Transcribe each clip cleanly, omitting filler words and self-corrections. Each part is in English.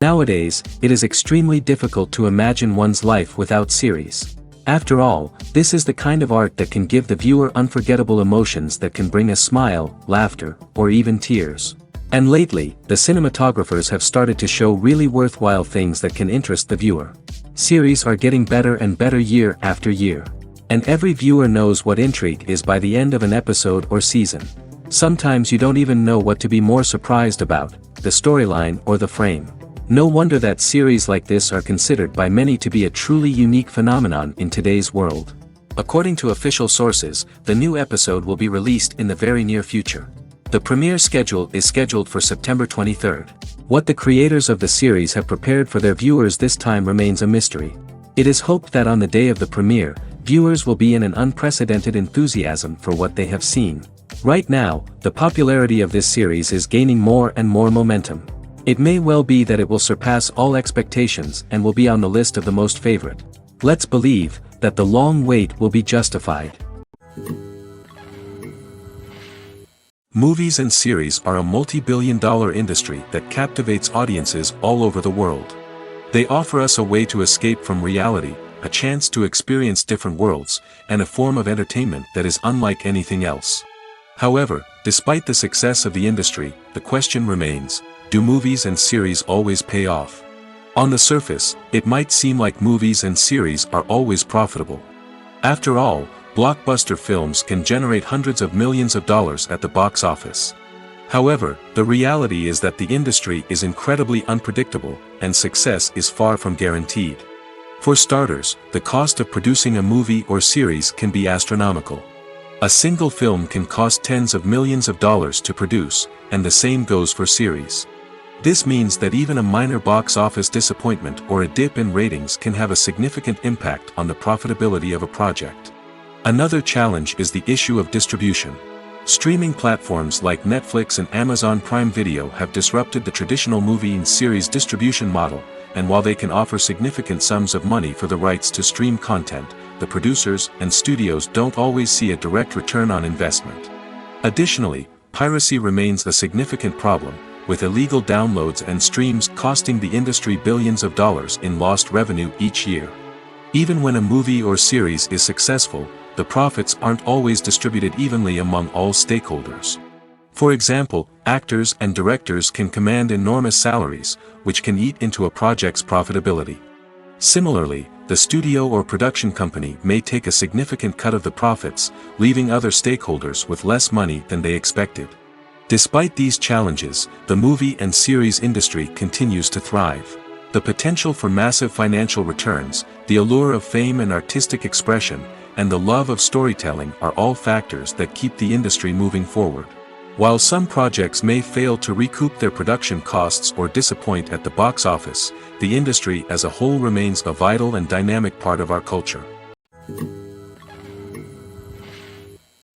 Nowadays, it is extremely difficult to imagine one's life without series. After all, this is the kind of art that can give the viewer unforgettable emotions that can bring a smile, laughter, or even tears. And lately, the cinematographers have started to show really worthwhile things that can interest the viewer. Series are getting better and better year after year. And every viewer knows what intrigue is by the end of an episode or season. Sometimes you don't even know what to be more surprised about, the storyline or the frame. No wonder that series like this are considered by many to be a truly unique phenomenon in today's world. According to official sources, the new episode will be released in the very near future. The premiere schedule is scheduled for September 23rd. What the creators of the series have prepared for their viewers this time remains a mystery. It is hoped that on the day of the premiere, viewers will be in an unprecedented enthusiasm for what they have seen. Right now, the popularity of this series is gaining more and more momentum. It may well be that it will surpass all expectations and will be on the list of the most favorite. Let's believe that the long wait will be justified. Movies and series are a multi-billion-dollar industry that captivates audiences all over the world. They offer us a way to escape from reality, a chance to experience different worlds, and a form of entertainment that is unlike anything else. However, despite the success of the industry, the question remains: do movies and series always pay off? On the surface, it might seem like movies and series are always profitable. After all, blockbuster films can generate hundreds of millions of dollars at the box office. However, the reality is that the industry is incredibly unpredictable, and success is far from guaranteed. For starters, the cost of producing a movie or series can be astronomical. A single film can cost tens of millions of dollars to produce, and the same goes for series. This means that even a minor box office disappointment or a dip in ratings can have a significant impact on the profitability of a project. Another challenge is the issue of distribution. Streaming platforms like Netflix and Amazon Prime Video have disrupted the traditional movie and series distribution model, and while they can offer significant sums of money for the rights to stream content, the producers and studios don't always see a direct return on investment. Additionally, piracy remains a significant problem, with illegal downloads and streams costing the industry billions of dollars in lost revenue each year. Even when a movie or series is successful, the profits aren't always distributed evenly among all stakeholders. For example, actors and directors can command enormous salaries, which can eat into a project's profitability. Similarly, the studio or production company may take a significant cut of the profits, leaving other stakeholders with less money than they expected. Despite these challenges, the movie and series industry continues to thrive. The potential for massive financial returns, the allure of fame and artistic expression, and the love of storytelling are all factors that keep the industry moving forward. While some projects may fail to recoup their production costs or disappoint at the box office, the industry as a whole remains a vital and dynamic part of our culture.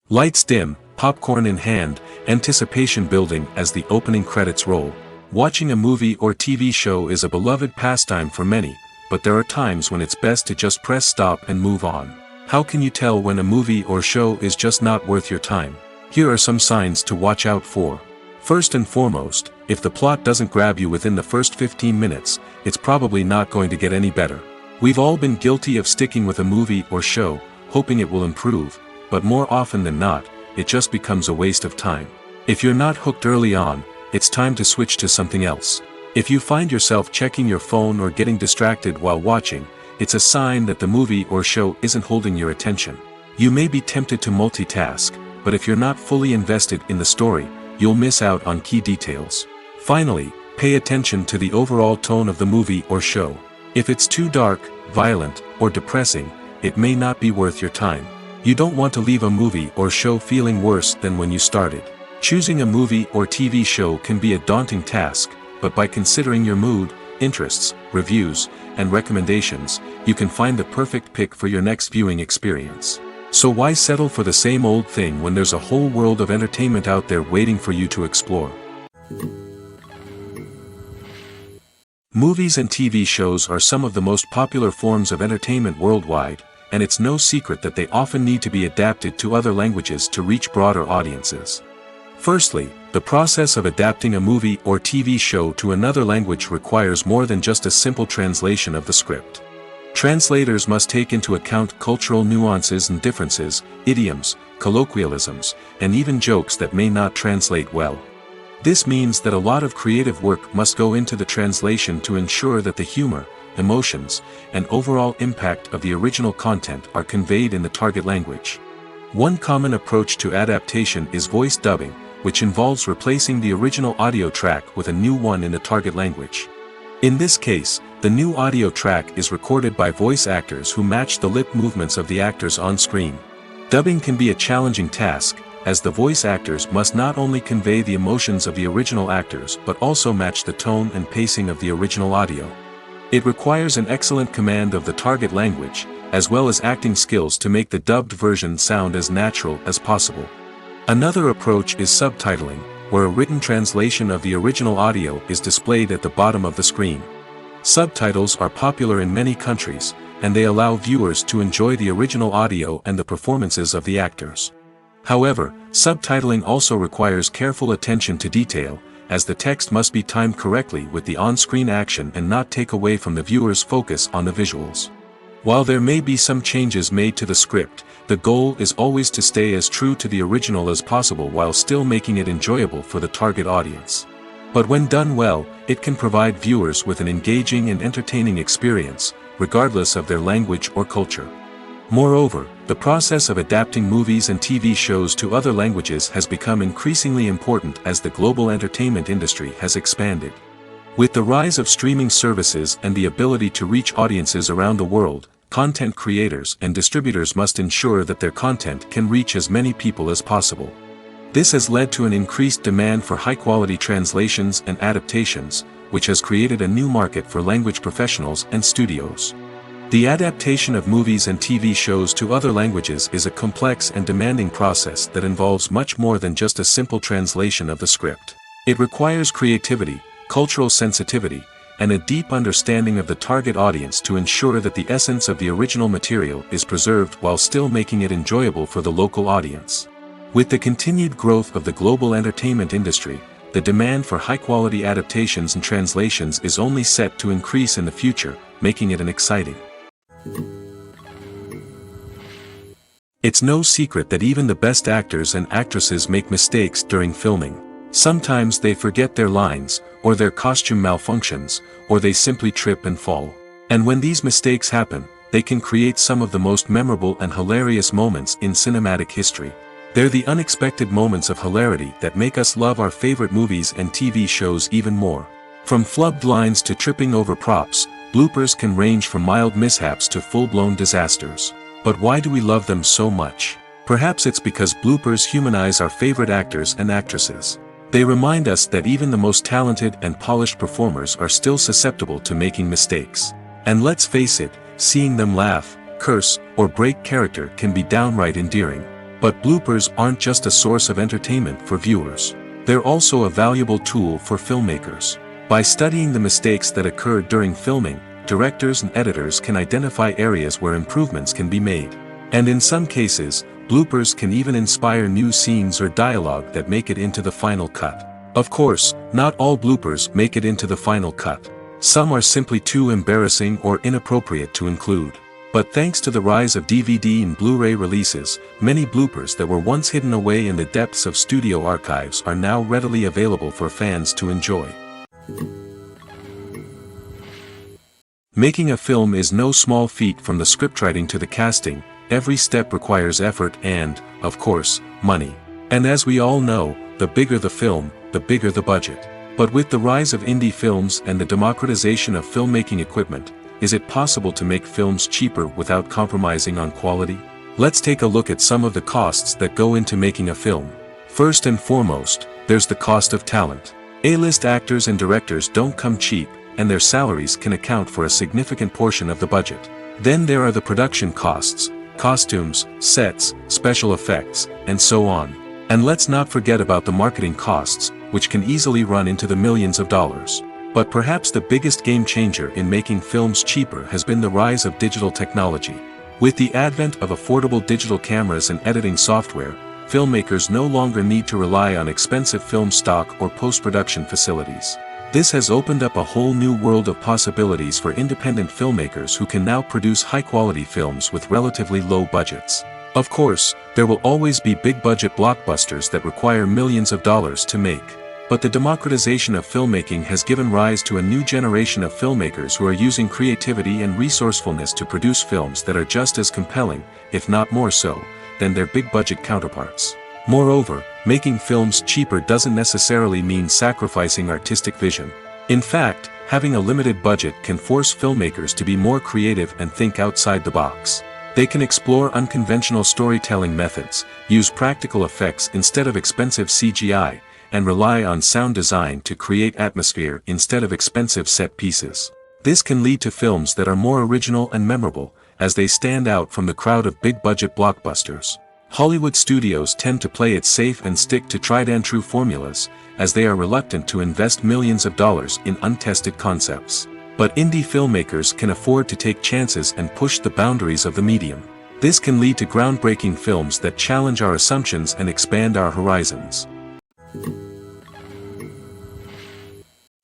Lights dim, popcorn in hand, anticipation building as the opening credits roll. Watching a movie or TV show is a beloved pastime for many, but there are times when it's best to just press stop and move on. How can you tell when a movie or show is just not worth your time? Here are some signs to watch out for. First and foremost, if the plot doesn't grab you within the first 15 minutes, it's probably not going to get any better. We've all been guilty of sticking with a movie or show, hoping it will improve, but more often than not, it just becomes a waste of time. If you're not hooked early on, it's time to switch to something else. If you find yourself checking your phone or getting distracted while watching, it's a sign that the movie or show isn't holding your attention. You may be tempted to multitask, but if you're not fully invested in the story, you'll miss out on key details. Finally, pay attention to the overall tone of the movie or show. If it's too dark, violent, or depressing, it may not be worth your time. You don't want to leave a movie or show feeling worse than when you started. Choosing a movie or TV show can be a daunting task, but by considering your mood, interests, reviews, and recommendations, you can find the perfect pick for your next viewing experience. So why settle for the same old thing when there's a whole world of entertainment out there waiting for you to explore? Movies and TV shows are some of the most popular forms of entertainment worldwide, and it's no secret that they often need to be adapted to other languages to reach broader audiences. Firstly, the process of adapting a movie or TV show to another language requires more than just a simple translation of the script. Translators must take into account cultural nuances and differences, idioms, colloquialisms, and even jokes that may not translate well. This means that a lot of creative work must go into the translation to ensure that the humor, emotions, and overall impact of the original content are conveyed in the target language. One common approach to adaptation is voice dubbing, which involves replacing the original audio track with a new one in the target language. In this case, the new audio track is recorded by voice actors who match the lip movements of the actors on screen. Dubbing can be a challenging task, as the voice actors must not only convey the emotions of the original actors but also match the tone and pacing of the original audio. It requires an excellent command of the target language, as well as acting skills to make the dubbed version sound as natural as possible. Another approach is subtitling, where a written translation of the original audio is displayed at the bottom of the screen. Subtitles are popular in many countries, and they allow viewers to enjoy the original audio and the performances of the actors. However, subtitling also requires careful attention to detail, as the text must be timed correctly with the on-screen action and not take away from the viewer's focus on the visuals. While there may be some changes made to the script, the goal is always to stay as true to the original as possible while still making it enjoyable for the target audience. But when done well, it can provide viewers with an engaging and entertaining experience, regardless of their language or culture. Moreover, the process of adapting movies and TV shows to other languages has become increasingly important as the global entertainment industry has expanded. With the rise of streaming services and the ability to reach audiences around the world, content creators and distributors must ensure that their content can reach as many people as possible. This has led to an increased demand for high-quality translations and adaptations, which has created a new market for language professionals and studios. The adaptation of movies and TV shows to other languages is a complex and demanding process that involves much more than just a simple translation of the script. It requires creativity, cultural sensitivity, and a deep understanding of the target audience to ensure that the essence of the original material is preserved while still making it enjoyable for the local audience. With the continued growth of the global entertainment industry, the demand for high-quality adaptations and translations is only set to increase in the future, making it an exciting. It's no secret that even the best actors and actresses make mistakes during filming. Sometimes they forget their lines, or their costume malfunctions, or they simply trip and fall. And when these mistakes happen, they can create some of the most memorable and hilarious moments in cinematic history. They're the unexpected moments of hilarity that make us love our favorite movies and TV shows even more. From flubbed lines to tripping over props, bloopers can range from mild mishaps to full-blown disasters. But why do we love them so much? Perhaps it's because bloopers humanize our favorite actors and actresses. They remind us that even the most talented and polished performers are still susceptible to making mistakes. And let's face it, seeing them laugh, curse, or break character can be downright endearing. But bloopers aren't just a source of entertainment for viewers. They're also a valuable tool for filmmakers. By studying the mistakes that occurred during filming, directors and editors can identify areas where improvements can be made. And in some cases, bloopers can even inspire new scenes or dialogue that make it into the final cut. Of course, not all bloopers make it into the final cut. Some are simply too embarrassing or inappropriate to include. But thanks to the rise of DVD and Blu-ray releases, many bloopers that were once hidden away in the depths of studio archives are now readily available for fans to enjoy. Making a film is no small feat. From the scriptwriting to the casting, every step requires effort and, of course, money. And as we all know, the bigger the film, the bigger the budget. But with the rise of indie films and the democratization of filmmaking equipment, is it possible to make films cheaper without compromising on quality? Let's take a look at some of the costs that go into making a film. First and foremost, there's the cost of talent. A-list actors and directors don't come cheap, and their salaries can account for a significant portion of the budget. Then there are the production costs, costumes, sets, special effects, and so on. And let's not forget about the marketing costs, which can easily run into the millions of dollars. But perhaps the biggest game changer in making films cheaper has been the rise of digital technology. With the advent of affordable digital cameras and editing software, filmmakers no longer need to rely on expensive film stock or post-production facilities. This has opened up a whole new world of possibilities for independent filmmakers who can now produce high-quality films with relatively low budgets. Of course, there will always be big-budget blockbusters that require millions of dollars to make. But the democratization of filmmaking has given rise to a new generation of filmmakers who are using creativity and resourcefulness to produce films that are just as compelling, if not more so, than their big-budget counterparts. Moreover, making films cheaper doesn't necessarily mean sacrificing artistic vision. In fact, having a limited budget can force filmmakers to be more creative and think outside the box. They can explore unconventional storytelling methods, use practical effects instead of expensive CGI, and rely on sound design to create atmosphere instead of expensive set pieces. This can lead to films that are more original and memorable, as they stand out from the crowd of big-budget blockbusters. Hollywood studios tend to play it safe and stick to tried-and-true formulas, as they are reluctant to invest millions of dollars in untested concepts. But indie filmmakers can afford to take chances and push the boundaries of the medium. This can lead to groundbreaking films that challenge our assumptions and expand our horizons.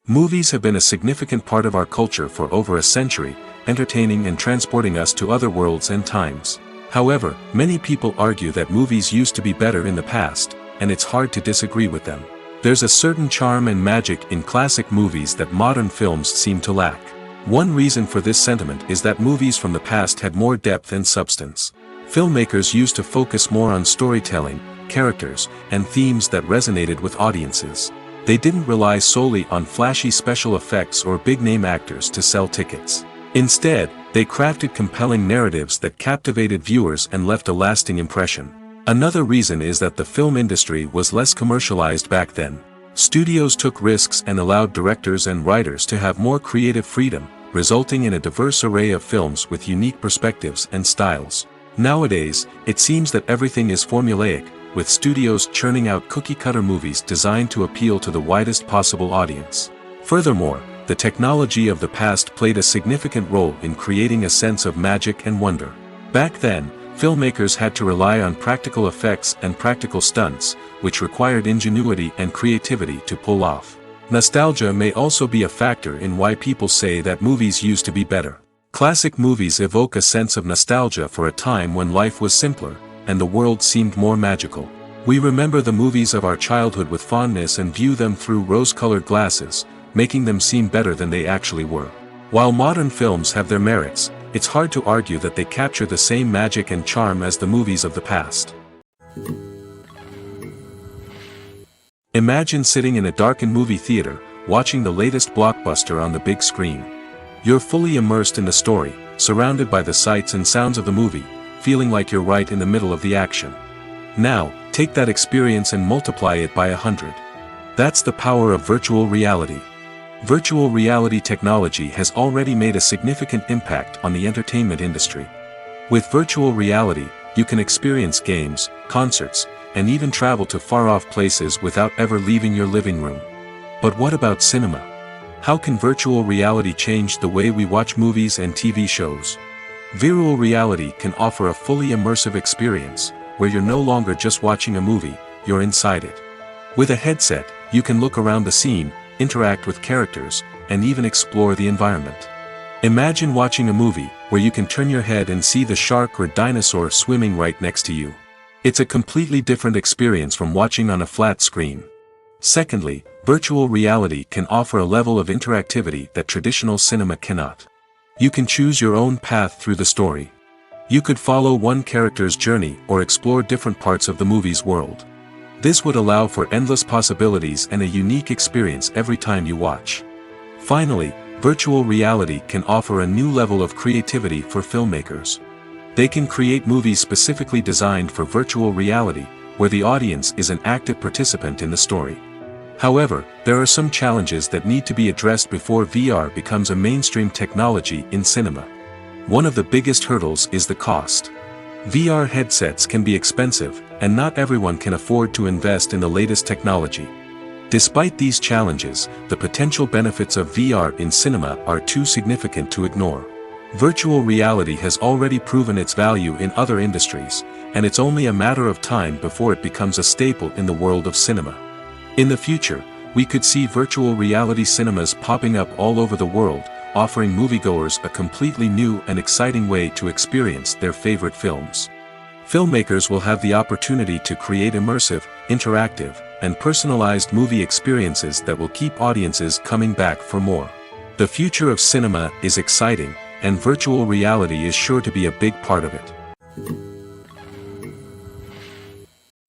Movies have been a significant part of our culture for over a century, entertaining and transporting us to other worlds and times. However, many people argue that movies used to be better in the past, and it's hard to disagree with them. There's a certain charm and magic in classic movies that modern films seem to lack. One reason for this sentiment is that movies from the past had more depth and substance. Filmmakers used to focus more on storytelling, characters, and themes that resonated with audiences. They didn't rely solely on flashy special effects or big-name actors to sell tickets. Instead, they crafted compelling narratives that captivated viewers and left a lasting impression. Another reason is that the film industry was less commercialized back then. Studios took risks and allowed directors and writers to have more creative freedom, resulting in a diverse array of films with unique perspectives and styles. Nowadays, it seems that everything is formulaic, with studios churning out cookie-cutter movies designed to appeal to the widest possible audience. Furthermore, the technology of the past played a significant role in creating a sense of magic and wonder. Back then, filmmakers had to rely on practical effects and practical stunts, which required ingenuity and creativity to pull off. Nostalgia may also be a factor in why people say that movies used to be better. Classic movies evoke a sense of nostalgia for a time when life was simpler, and the world seemed more magical. We remember the movies of our childhood with fondness and view them through rose-colored glasses, making them seem better than they actually were. While modern films have their merits, it's hard to argue that they capture the same magic and charm as the movies of the past. Imagine sitting in a darkened movie theater, watching the latest blockbuster on the big screen. You're fully immersed in the story, surrounded by the sights and sounds of the movie, feeling like you're right in the middle of the action. Now, take that experience and multiply it by 100. That's the power of virtual reality. Virtual reality technology has already made a significant impact on the entertainment industry. With virtual reality, you can experience games, concerts, and even travel to far-off places without ever leaving your living room. But what about cinema? How can virtual reality change the way we watch movies and TV shows? Virtual reality can offer a fully immersive experience, where you're no longer just watching a movie, you're inside it. With a headset, you can look around the scene, interact with characters, and even explore the environment. Imagine watching a movie where you can turn your head and see the shark or dinosaur swimming right next to you. It's a completely different experience from watching on a flat screen. Secondly, virtual reality can offer a level of interactivity that traditional cinema cannot. You can choose your own path through the story. You could follow one character's journey or explore different parts of the movie's world. This would allow for endless possibilities and a unique experience every time you watch. Finally, virtual reality can offer a new level of creativity for filmmakers. They can create movies specifically designed for virtual reality, where the audience is an active participant in the story. However, there are some challenges that need to be addressed before VR becomes a mainstream technology in cinema. One of the biggest hurdles is the cost. VR headsets can be expensive, and not everyone can afford to invest in the latest technology. Despite these challenges, the potential benefits of VR in cinema are too significant to ignore. Virtual reality has already proven its value in other industries, and it's only a matter of time before it becomes a staple in the world of cinema. In the future, we could see virtual reality cinemas popping up all over the world, offering moviegoers a completely new and exciting way to experience their favorite films. Filmmakers will have the opportunity to create immersive, interactive, and personalized movie experiences that will keep audiences coming back for more. The future of cinema is exciting, and virtual reality is sure to be a big part of it.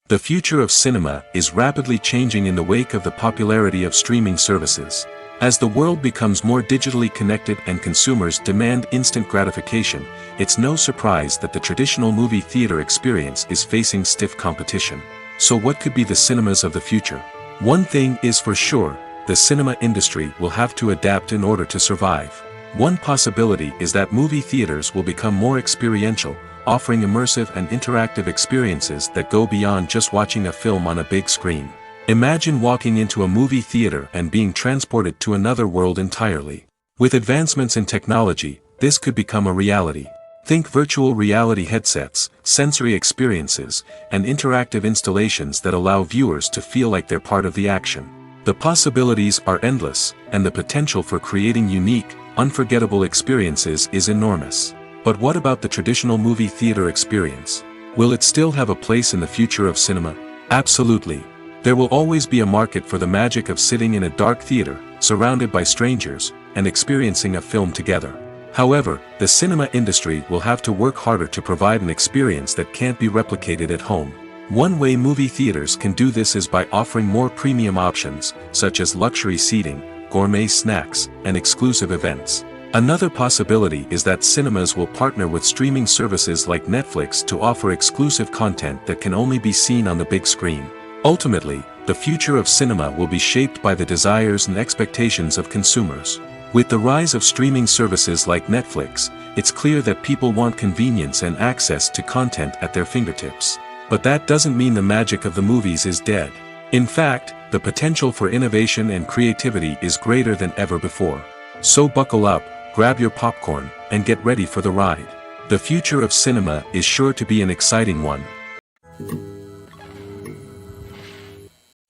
The future of cinema is rapidly changing in the wake of the popularity of streaming services. As the world becomes more digitally connected and consumers demand instant gratification, it's no surprise that the traditional movie theater experience is facing stiff competition. So what could be the cinemas of the future? One thing is for sure, the cinema industry will have to adapt in order to survive. One possibility is that movie theaters will become more experiential, offering immersive and interactive experiences that go beyond just watching a film on a big screen. Imagine walking into a movie theater and being transported to another world entirely. With advancements in technology, this could become a reality. Think virtual reality headsets, sensory experiences, and interactive installations that allow viewers to feel like they're part of the action. The possibilities are endless, and the potential for creating unique, unforgettable experiences is enormous. But what about the traditional movie theater experience? Will it still have a place in the future of cinema? Absolutely. There will always be a market for the magic of sitting in a dark theater, surrounded by strangers, and experiencing a film together. However, the cinema industry will have to work harder to provide an experience that can't be replicated at home. One way movie theaters can do this is by offering more premium options, such as luxury seating, gourmet snacks, and exclusive events. Another possibility is that cinemas will partner with streaming services like Netflix to offer exclusive content that can only be seen on the big screen. Ultimately, the future of cinema will be shaped by the desires and expectations of consumers. With the rise of streaming services like Netflix, it's clear that people want convenience and access to content at their fingertips. But that doesn't mean the magic of the movies is dead. In fact, the potential for innovation and creativity is greater than ever before. So buckle up, grab your popcorn, and get ready for the ride. The future of cinema is sure to be an exciting one.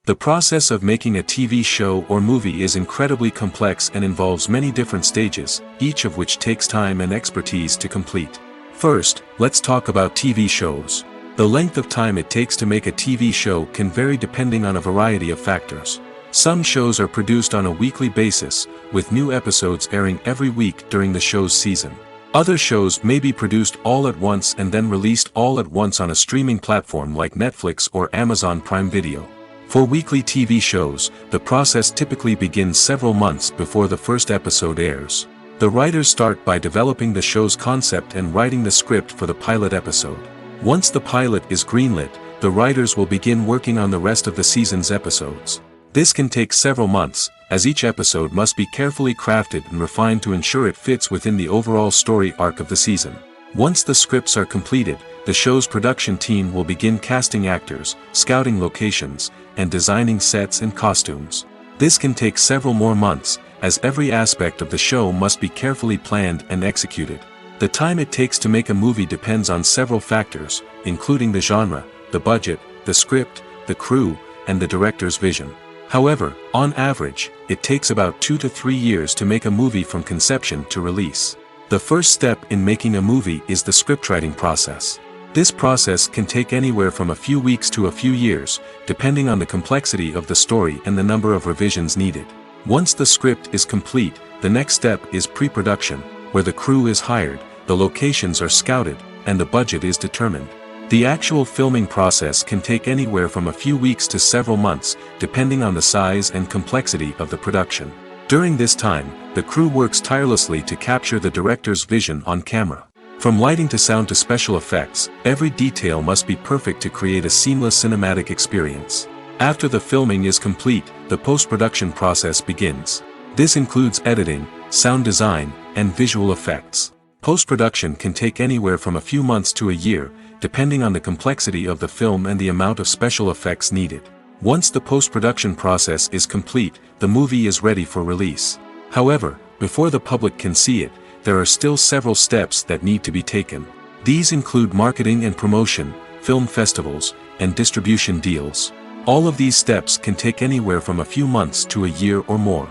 The process of making a TV show or movie is incredibly complex and involves many different stages, each of which takes time and expertise to complete. First, let's talk about TV shows. The length of time it takes to make a TV show can vary depending on a variety of factors. Some shows are produced on a weekly basis, with new episodes airing every week during the show's season. Other shows may be produced all at once and then released all at once on a streaming platform like Netflix or Amazon Prime Video. For weekly TV shows, the process typically begins several months before the first episode airs. The writers start by developing the show's concept and writing the script for the pilot episode. Once the pilot is greenlit, the writers will begin working on the rest of the season's episodes. This can take several months, as each episode must be carefully crafted and refined to ensure it fits within the overall story arc of the season. Once the scripts are completed, the show's production team will begin casting actors, scouting locations, and designing sets and costumes. This can take several more months, as every aspect of the show must be carefully planned and executed. The time it takes to make a movie depends on several factors, including the genre, the budget, the script, the crew, and the director's vision. However, on average, it takes about 2 to 3 years to make a movie from conception to release. The first step in making a movie is the scriptwriting process. This process can take anywhere from a few weeks to a few years, depending on the complexity of the story and the number of revisions needed. Once the script is complete, the next step is pre-production, where the crew is hired, the locations are scouted, and the budget is determined. The actual filming process can take anywhere from a few weeks to several months, depending on the size and complexity of the production. During this time, the crew works tirelessly to capture the director's vision on camera. From lighting to sound to special effects, every detail must be perfect to create a seamless cinematic experience. After the filming is complete, the post-production process begins. This includes editing, sound design, and visual effects. Post-production can take anywhere from a few months to a year, depending on the complexity of the film and the amount of special effects needed. Once the post-production process is complete, the movie is ready for release. However, before the public can see it, there are still several steps that need to be taken. These include marketing and promotion, film festivals, and distribution deals. All of these steps can take anywhere from a few months to a year or more.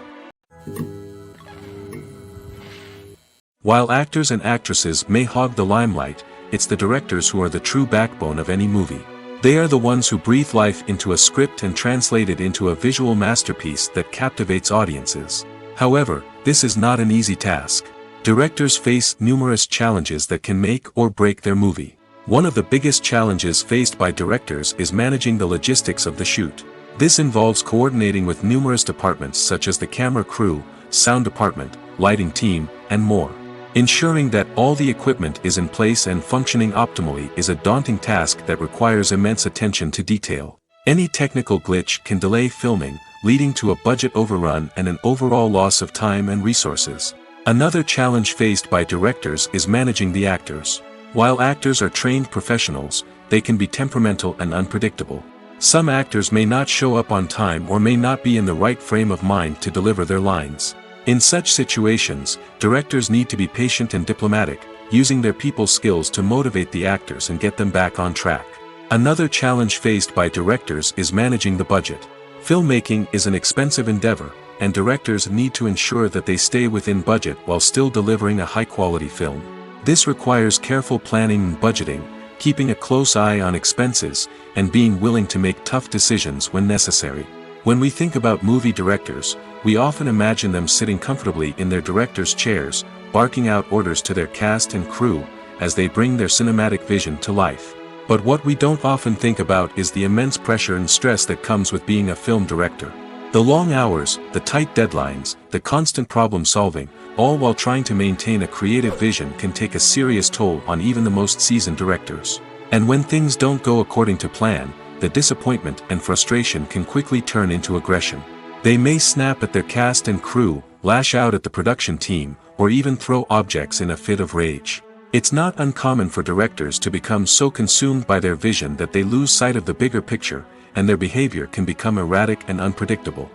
While actors and actresses may hog the limelight, it's the directors who are the true backbone of any movie. They are the ones who breathe life into a script and translate it into a visual masterpiece that captivates audiences. However, this is not an easy task. Directors face numerous challenges that can make or break their movie. One of the biggest challenges faced by directors is managing the logistics of the shoot. This involves coordinating with numerous departments such as the camera crew, sound department, lighting team, and more. Ensuring that all the equipment is in place and functioning optimally is a daunting task that requires immense attention to detail. Any technical glitch can delay filming, leading to a budget overrun and an overall loss of time and resources. Another challenge faced by directors is managing the actors. While actors are trained professionals, they can be temperamental and unpredictable. Some actors may not show up on time or may not be in the right frame of mind to deliver their lines. In such situations, directors need to be patient and diplomatic, using their people skills to motivate the actors and get them back on track. Another challenge faced by directors is managing the budget. Filmmaking is an expensive endeavor, and directors need to ensure that they stay within budget while still delivering a high-quality film. This requires careful planning and budgeting, keeping a close eye on expenses, and being willing to make tough decisions when necessary. When we think about movie directors, we often imagine them sitting comfortably in their director's chairs, barking out orders to their cast and crew, as they bring their cinematic vision to life. But what we don't often think about is the immense pressure and stress that comes with being a film director. The long hours, the tight deadlines, the constant problem solving, all while trying to maintain a creative vision can take a serious toll on even the most seasoned directors. And when things don't go according to plan, the disappointment and frustration can quickly turn into aggression. They may snap at their cast and crew, lash out at the production team, or even throw objects in a fit of rage. It's not uncommon for directors to become so consumed by their vision that they lose sight of the bigger picture, and their behavior can become erratic and unpredictable.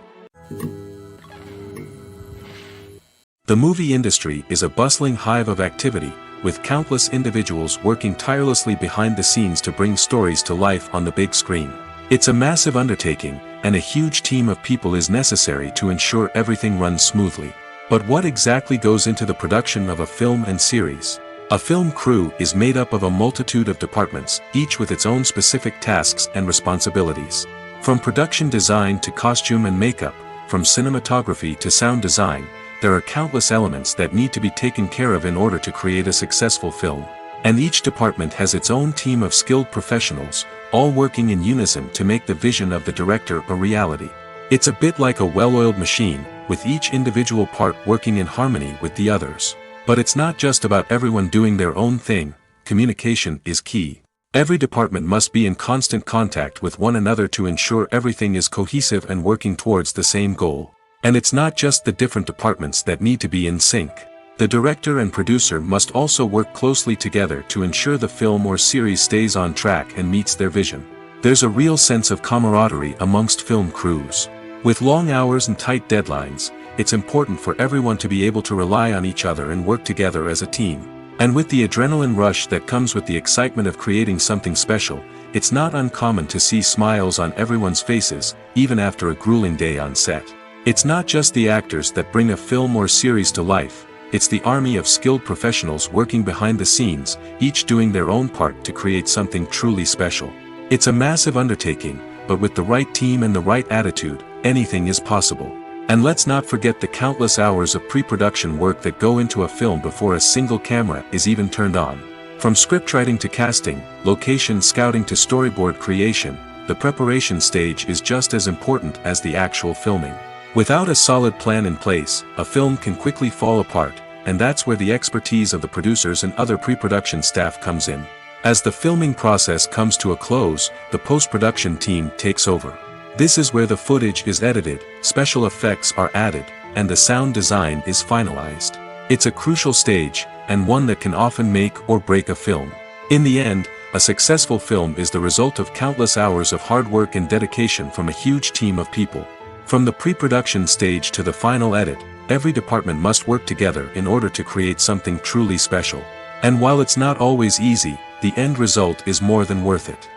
The movie industry is a bustling hive of activity, with countless individuals working tirelessly behind the scenes to bring stories to life on the big screen. It's a massive undertaking, and a huge team of people is necessary to ensure everything runs smoothly. But what exactly goes into the production of a film and series? A film crew is made up of a multitude of departments, each with its own specific tasks and responsibilities. From production design to costume and makeup, from cinematography to sound design, there are countless elements that need to be taken care of in order to create a successful film. And each department has its own team of skilled professionals, all working in unison to make the vision of the director a reality. It's a bit like a well-oiled machine, with each individual part working in harmony with the others. But it's not just about everyone doing their own thing. Communication is key. Every department must be in constant contact with one another to ensure everything is cohesive and working towards the same goal. And it's not just the different departments that need to be in sync. The director and producer must also work closely together to ensure the film or series stays on track and meets their vision. There's a real sense of camaraderie amongst film crews. With long hours and tight deadlines, it's important for everyone to be able to rely on each other and work together as a team. And with the adrenaline rush that comes with the excitement of creating something special, it's not uncommon to see smiles on everyone's faces, even after a grueling day on set. It's not just the actors that bring a film or series to life, it's the army of skilled professionals working behind the scenes, each doing their own part to create something truly special. It's a massive undertaking, but with the right team and the right attitude, anything is possible. And let's not forget the countless hours of pre-production work that go into a film before a single camera is even turned on. From scriptwriting to casting, location scouting to storyboard creation, the preparation stage is just as important as the actual filming. Without a solid plan in place, a film can quickly fall apart, and that's where the expertise of the producers and other pre-production staff comes in. As the filming process comes to a close, the post-production team takes over. This is where the footage is edited, special effects are added, and the sound design is finalized. It's a crucial stage, and one that can often make or break a film. In the end, a successful film is the result of countless hours of hard work and dedication from a huge team of people. From the pre-production stage to the final edit, every department must work together in order to create something truly special. And while it's not always easy, the end result is more than worth it.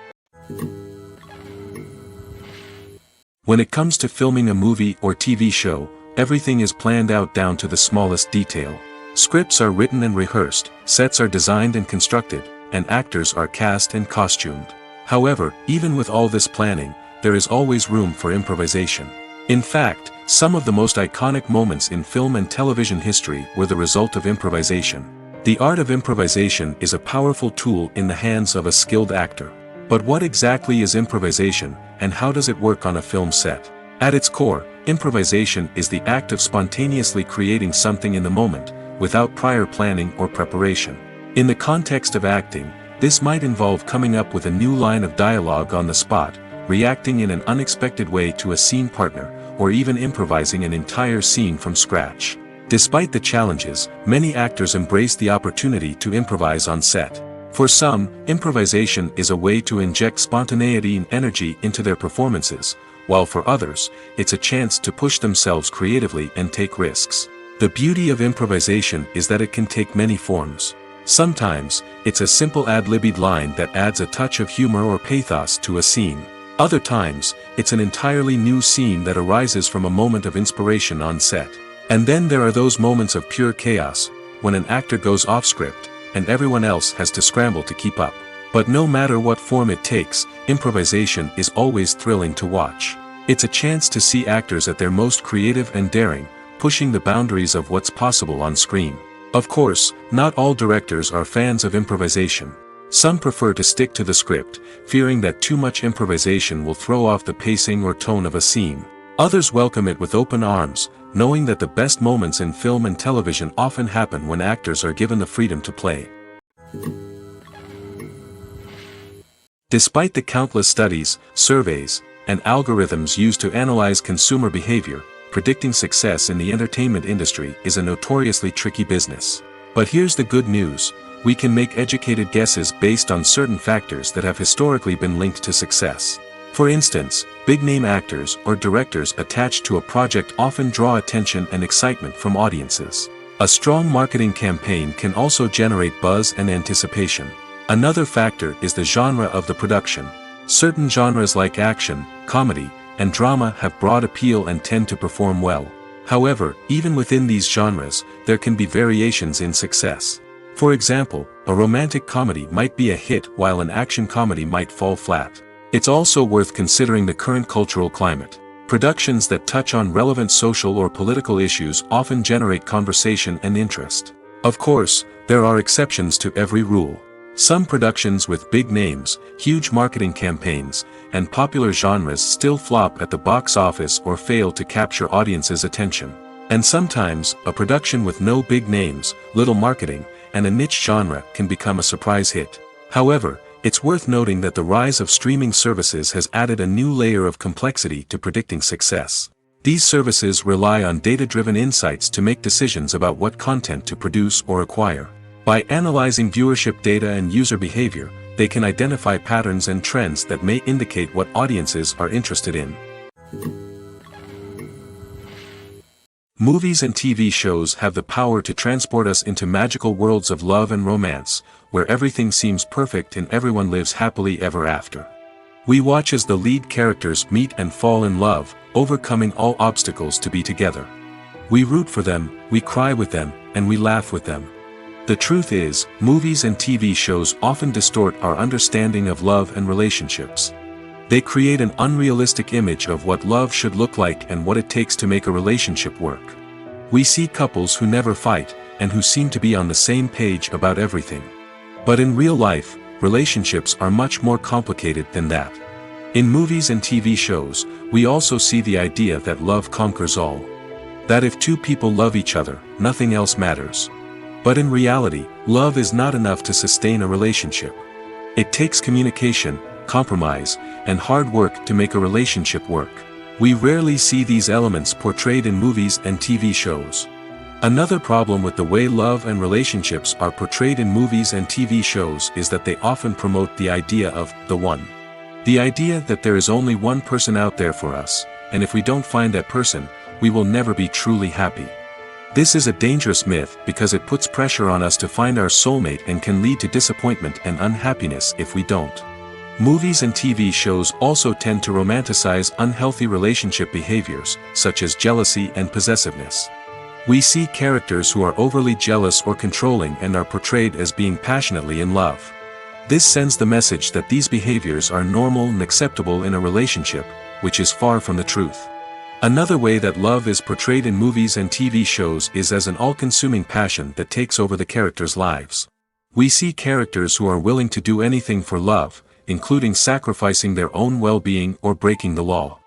When it comes to filming a movie or TV show, everything is planned out down to the smallest detail. Scripts are written and rehearsed, sets are designed and constructed, and actors are cast and costumed. However, even with all this planning, there is always room for improvisation. In fact, some of the most iconic moments in film and television history were the result of improvisation. The art of improvisation is a powerful tool in the hands of a skilled actor. But what exactly is improvisation, and how does it work on a film set? At its core, improvisation is the act of spontaneously creating something in the moment, without prior planning or preparation. In the context of acting, this might involve coming up with a new line of dialogue on the spot, reacting in an unexpected way to a scene partner, or even improvising an entire scene from scratch. Despite the challenges, many actors embrace the opportunity to improvise on set. For some, improvisation is a way to inject spontaneity and energy into their performances, while for others, it's a chance to push themselves creatively and take risks. The beauty of improvisation is that it can take many forms. Sometimes, it's a simple ad-libbed line that adds a touch of humor or pathos to a scene. Other times, it's an entirely new scene that arises from a moment of inspiration on set. And then there are those moments of pure chaos, when an actor goes off script, and everyone else has to scramble to keep up. But no matter what form it takes, improvisation is always thrilling to watch. It's a chance to see actors at their most creative and daring, pushing the boundaries of what's possible on screen. Of course, not all directors are fans of improvisation. Some prefer to stick to the script, fearing that too much improvisation will throw off the pacing or tone of a scene. Others welcome it with open arms, knowing that the best moments in film and television often happen when actors are given the freedom to play. Despite the countless studies, surveys, and algorithms used to analyze consumer behavior, predicting success in the entertainment industry is a notoriously tricky business. But here's the good news: we can make educated guesses based on certain factors that have historically been linked to success. For instance, big-name actors or directors attached to a project often draw attention and excitement from audiences. A strong marketing campaign can also generate buzz and anticipation. Another factor is the genre of the production. Certain genres like action, comedy, and drama have broad appeal and tend to perform well. However, even within these genres, there can be variations in success. For example, a romantic comedy might be a hit while an action comedy might fall flat. It's also worth considering the current cultural climate. Productions that touch on relevant social or political issues often generate conversation and interest. Of course, there are exceptions to every rule. Some productions with big names, huge marketing campaigns, and popular genres still flop at the box office or fail to capture audiences' attention. And sometimes, a production with no big names, little marketing, and a niche genre can become a surprise hit. However, it's worth noting that the rise of streaming services has added a new layer of complexity to predicting success. These services rely on data-driven insights to make decisions about what content to produce or acquire. By analyzing viewership data and user behavior, they can identify patterns and trends that may indicate what audiences are interested in. Movies and TV shows have the power to transport us into magical worlds of love and romance, where everything seems perfect and everyone lives happily ever after. We watch as the lead characters meet and fall in love, overcoming all obstacles to be together. We root for them, we cry with them, and we laugh with them. The truth is, movies and TV shows often distort our understanding of love and relationships. They create an unrealistic image of what love should look like and what it takes to make a relationship work. We see couples who never fight, and who seem to be on the same page about everything. But in real life, relationships are much more complicated than that. In movies and TV shows, we also see the idea that love conquers all. That if two people love each other, nothing else matters. But in reality, love is not enough to sustain a relationship. It takes communication, compromise, and hard work to make a relationship work. We rarely see these elements portrayed in movies and TV shows. Another problem with the way love and relationships are portrayed in movies and TV shows is that they often promote the idea of the one. The idea that there is only one person out there for us, and if we don't find that person, we will never be truly happy. This is a dangerous myth because it puts pressure on us to find our soulmate and can lead to disappointment and unhappiness if we don't. Movies and TV shows also tend to romanticize unhealthy relationship behaviors, such as jealousy and possessiveness. We see characters who are overly jealous or controlling and are portrayed as being passionately in love. This sends the message that these behaviors are normal and acceptable in a relationship, which is far from the truth. Another way that love is portrayed in movies and TV shows is as an all-consuming passion that takes over the characters' lives. We see characters who are willing to do anything for love, including sacrificing their own well-being or breaking the law.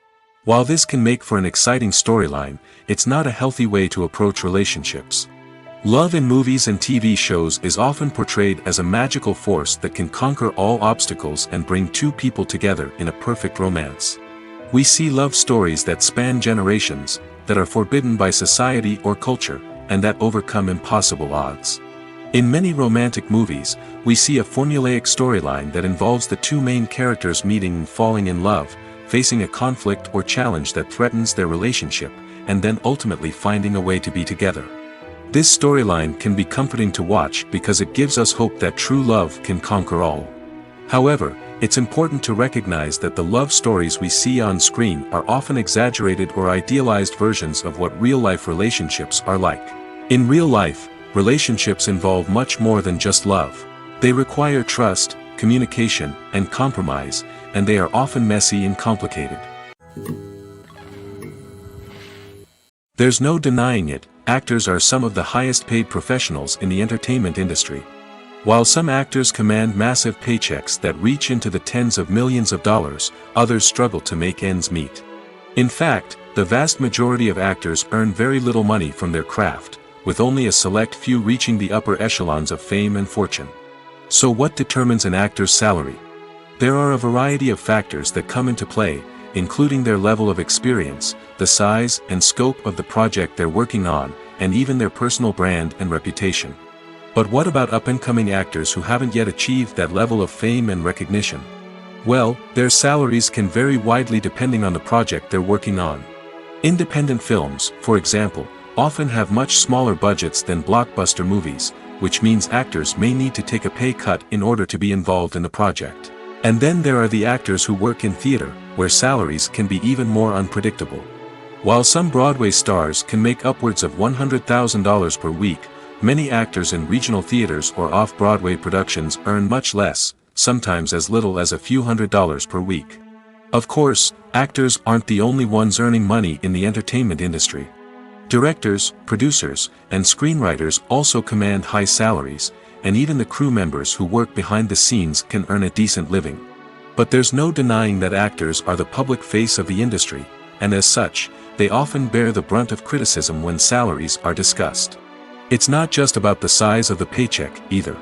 While this can make for an exciting storyline, it's not a healthy way to approach relationships. Love in movies and TV shows is often portrayed as a magical force that can conquer all obstacles and bring two people together in a perfect romance. We see love stories that span generations, that are forbidden by society or culture, and that overcome impossible odds. In many romantic movies, we see a formulaic storyline that involves the two main characters meeting and falling in love, facing a conflict or challenge that threatens their relationship, and then ultimately finding a way to be together. This storyline can be comforting to watch because it gives us hope that true love can conquer all. However, it's important to recognize that the love stories we see on screen are often exaggerated or idealized versions of what real-life relationships are like. In real life, relationships involve much more than just love. They require trust, communication, and compromise, and they are often messy and complicated. There's no denying it, actors are some of the highest paid professionals in the entertainment industry. While some actors command massive paychecks that reach into the tens of millions of dollars, others struggle to make ends meet. In fact, the vast majority of actors earn very little money from their craft, with only a select few reaching the upper echelons of fame and fortune. So what determines an actor's salary? There are a variety of factors that come into play, including their level of experience, the size and scope of the project they're working on, and even their personal brand and reputation. But what about up-and-coming actors who haven't yet achieved that level of fame and recognition? Well, their salaries can vary widely depending on the project they're working on. Independent films, for example, often have much smaller budgets than blockbuster movies, which means actors may need to take a pay cut in order to be involved in the project. And then there are the actors who work in theater, where salaries can be even more unpredictable. While some Broadway stars can make upwards of $100,000 per week, many actors in regional theaters or off-Broadway productions earn much less, sometimes as little as a few $100s per week. Of course, actors aren't the only ones earning money in the entertainment industry. Directors, producers, and screenwriters also command high salaries, and even the crew members who work behind the scenes can earn a decent living. But there's no denying that actors are the public face of the industry, and as such, they often bear the brunt of criticism when salaries are discussed. It's not just about the size of the paycheck, either.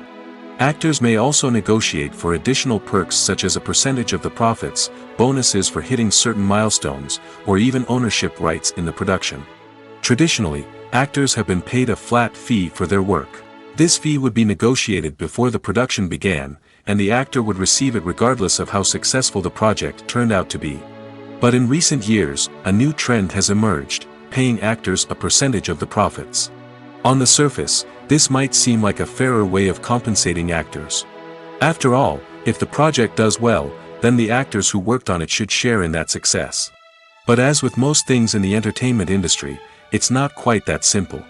Actors may also negotiate for additional perks such as a percentage of the profits, bonuses for hitting certain milestones, or even ownership rights in the production. Traditionally, actors have been paid a flat fee for their work. This fee would be negotiated before the production began, and the actor would receive it regardless of how successful the project turned out to be. But in recent years, a new trend has emerged, paying actors a percentage of the profits. On the surface, this might seem like a fairer way of compensating actors. After all, if the project does well, then the actors who worked on it should share in that success. But as with most things in the entertainment industry, it's not quite that simple.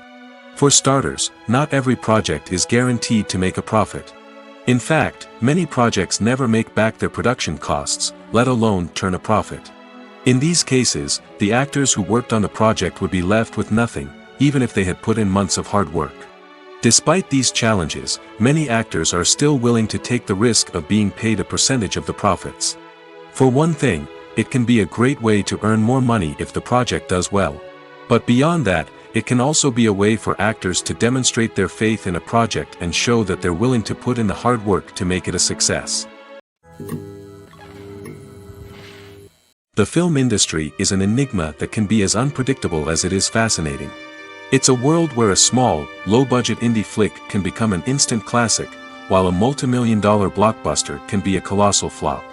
For starters, not every project is guaranteed to make a profit. In fact, many projects never make back their production costs, let alone turn a profit. In these cases, the actors who worked on the project would be left with nothing, even if they had put in months of hard work. Despite these challenges, many actors are still willing to take the risk of being paid a percentage of the profits. For one thing, it can be a great way to earn more money if the project does well. But beyond that, it can also be a way for actors to demonstrate their faith in a project and show that they're willing to put in the hard work to make it a success. The film industry is an enigma that can be as unpredictable as it is fascinating. It's a world where a small, low-budget indie flick can become an instant classic, while a multi-million-dollar blockbuster can be a colossal flop.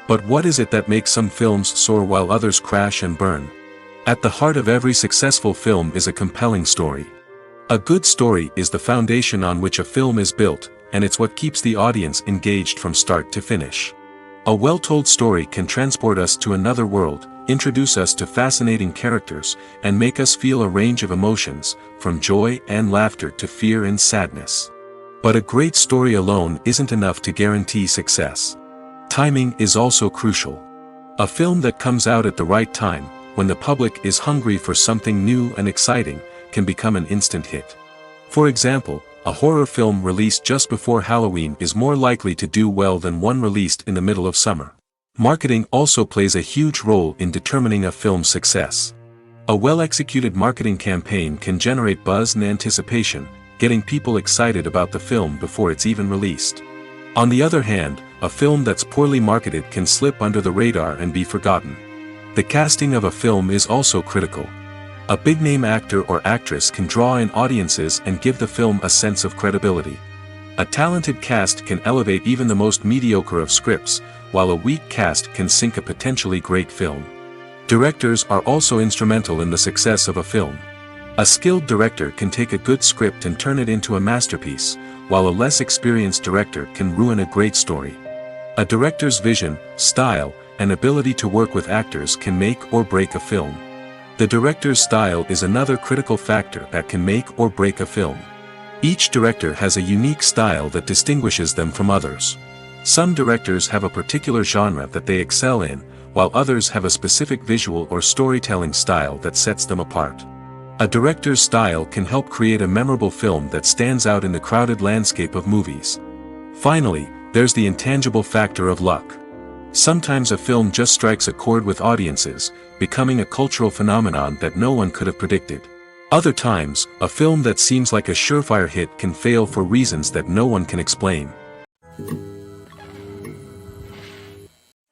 But what is it that makes some films soar while others crash and burn? At the heart of every successful film is a compelling story. A good story is the foundation on which a film is built, and it's what keeps the audience engaged from start to finish. A well-told story can transport us to another world, introduce us to fascinating characters, and make us feel a range of emotions, from joy and laughter to fear and sadness. But a great story alone isn't enough to guarantee success. Timing is also crucial. A film that comes out at the right time, when the public is hungry for something new and exciting, can become an instant hit. For example, a horror film released just before Halloween is more likely to do well than one released in the middle of summer. Marketing also plays a huge role in determining a film's success. A well-executed marketing campaign can generate buzz and anticipation, getting people excited about the film before it's even released. On the other hand, a film that's poorly marketed can slip under the radar and be forgotten. The casting of a film is also critical. A big-name actor or actress can draw in audiences and give the film a sense of credibility. A talented cast can elevate even the most mediocre of scripts, while a weak cast can sink a potentially great film. Directors are also instrumental in the success of a film. A skilled director can take a good script and turn it into a masterpiece, while a less experienced director can ruin a great story. A director's vision, style, and ability to work with actors can make or break a film. The director's style is another critical factor that can make or break a film. Each director has a unique style that distinguishes them from others. Some directors have a particular genre that they excel in, while others have a specific visual or storytelling style that sets them apart. A director's style can help create a memorable film that stands out in the crowded landscape of movies. Finally, there's the intangible factor of luck. Sometimes a film just strikes a chord with audiences, becoming a cultural phenomenon that no one could have predicted. Other times, a film that seems like a surefire hit can fail for reasons that no one can explain.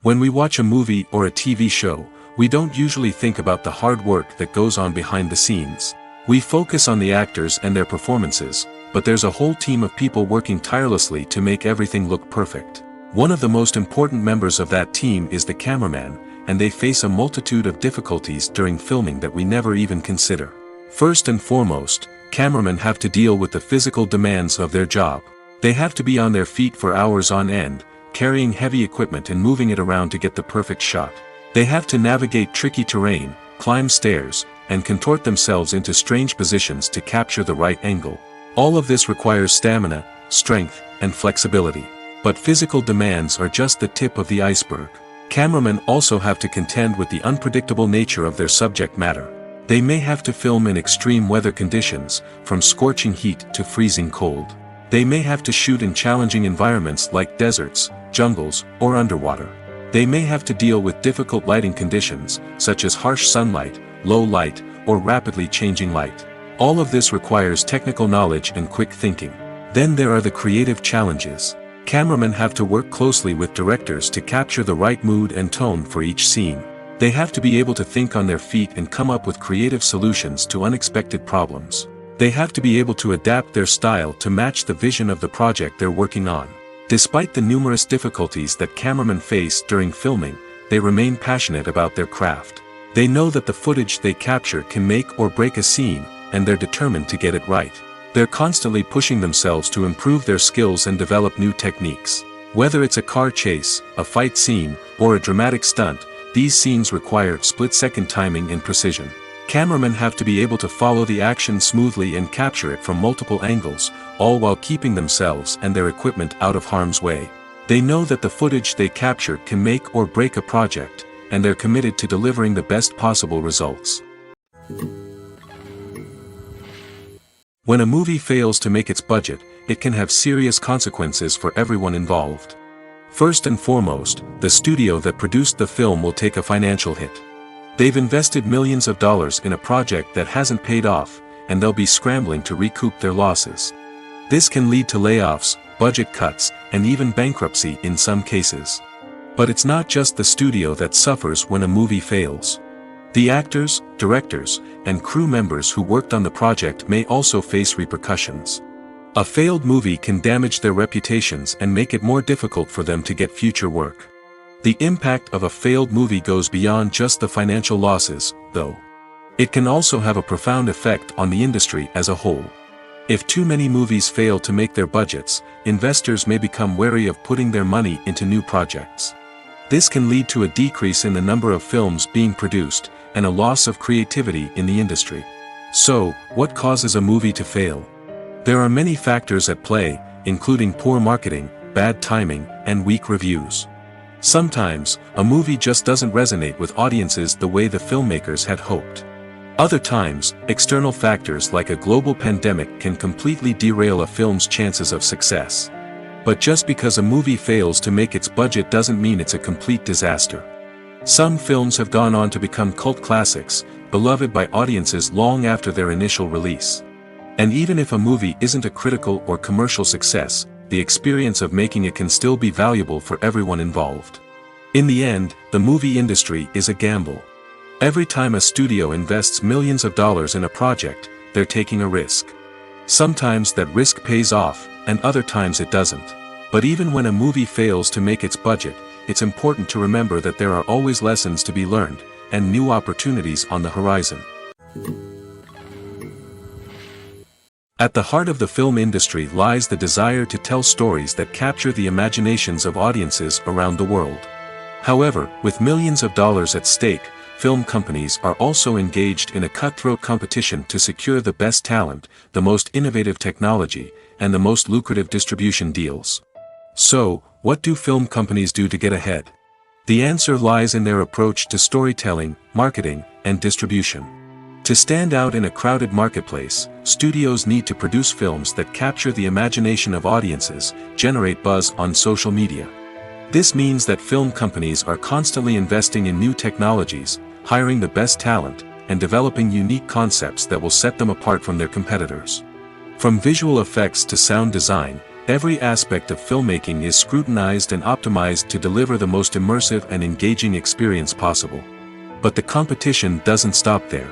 When we watch a movie or a TV show, we don't usually think about the hard work that goes on behind the scenes. We focus on the actors and their performances, but there's a whole team of people working tirelessly to make everything look perfect. One of the most important members of that team is the cameraman, and they face a multitude of difficulties during filming that we never even consider. First and foremost, cameramen have to deal with the physical demands of their job. They have to be on their feet for hours on end, carrying heavy equipment and moving it around to get the perfect shot. They have to navigate tricky terrain, climb stairs, and contort themselves into strange positions to capture the right angle. All of this requires stamina, strength, and flexibility. But physical demands are just the tip of the iceberg. Cameramen also have to contend with the unpredictable nature of their subject matter. They may have to film in extreme weather conditions, from scorching heat to freezing cold. They may have to shoot in challenging environments like deserts, jungles, or underwater. They may have to deal with difficult lighting conditions, such as harsh sunlight, low light, or rapidly changing light. All of this requires technical knowledge and quick thinking. Then there are the creative challenges. Cameramen have to work closely with directors to capture the right mood and tone for each scene. They have to be able to think on their feet and come up with creative solutions to unexpected problems. They have to be able to adapt their style to match the vision of the project they're working on. Despite the numerous difficulties that cameramen face during filming, they remain passionate about their craft. They know that the footage they capture can make or break a scene, and they're determined to get it right. They're constantly pushing themselves to improve their skills and develop new techniques. Whether it's a car chase, a fight scene, or a dramatic stunt, these scenes require split-second timing and precision. Cameramen have to be able to follow the action smoothly and capture it from multiple angles, all while keeping themselves and their equipment out of harm's way. They know that the footage they capture can make or break a project, and they're committed to delivering the best possible results. When a movie fails to make its budget, it can have serious consequences for everyone involved. First and foremost, the studio that produced the film will take a financial hit. They've invested millions of dollars in a project that hasn't paid off, and they'll be scrambling to recoup their losses. This can lead to layoffs, budget cuts, and even bankruptcy in some cases. But it's not just the studio that suffers when a movie fails. The actors, directors, and crew members who worked on the project may also face repercussions. A failed movie can damage their reputations and make it more difficult for them to get future work. The impact of a failed movie goes beyond just the financial losses, though. It can also have a profound effect on the industry as a whole. If too many movies fail to make their budgets, investors may become wary of putting their money into new projects. This can lead to a decrease in the number of films being produced, and a loss of creativity in the industry. So, what causes a movie to fail? There are many factors at play, including poor marketing, bad timing, and weak reviews. Sometimes, a movie just doesn't resonate with audiences the way the filmmakers had hoped. Other times, external factors like a global pandemic can completely derail a film's chances of success. But just because a movie fails to make its budget doesn't mean it's a complete disaster. Some films have gone on to become cult classics, beloved by audiences long after their initial release. And even if a movie isn't a critical or commercial success, the experience of making it can still be valuable for everyone involved. In the end, the movie industry is a gamble. Every time a studio invests millions of dollars in a project, they're taking a risk. Sometimes that risk pays off, and other times it doesn't. But even when a movie fails to make its budget, it's important to remember that there are always lessons to be learned, and new opportunities on the horizon. At the heart of the film industry lies the desire to tell stories that capture the imaginations of audiences around the world. However, with millions of dollars at stake, film companies are also engaged in a cutthroat competition to secure the best talent, the most innovative technology, and the most lucrative distribution deals. So, what do film companies do to get ahead? The answer lies in their approach to storytelling, marketing, and distribution. To stand out in a crowded marketplace, studios need to produce films that capture the imagination of audiences, generate buzz on social media. This means that film companies are constantly investing in new technologies, hiring the best talent, and developing unique concepts that will set them apart from their competitors. From visual effects to sound design, every aspect of filmmaking is scrutinized and optimized to deliver the most immersive and engaging experience possible. But the competition doesn't stop there.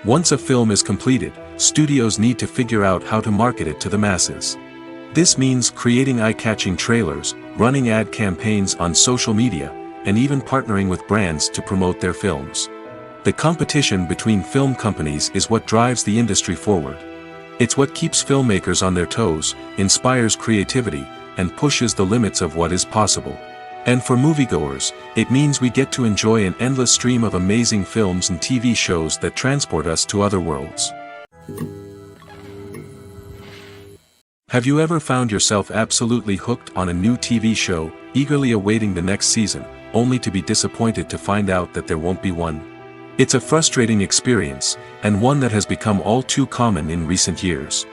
Once a film is completed, studios need to figure out how to market it to the masses. This means creating eye-catching trailers, running ad campaigns on social media, and even partnering with brands to promote their films. The competition between film companies is what drives the industry forward. It's what keeps filmmakers on their toes, inspires creativity, and pushes the limits of what is possible. And for moviegoers, it means we get to enjoy an endless stream of amazing films and TV shows that transport us to other worlds. Have you ever found yourself absolutely hooked on a new TV show, eagerly awaiting the next season, only to be disappointed to find out that there won't be one? It's a frustrating experience, and one that has become all too common in recent years.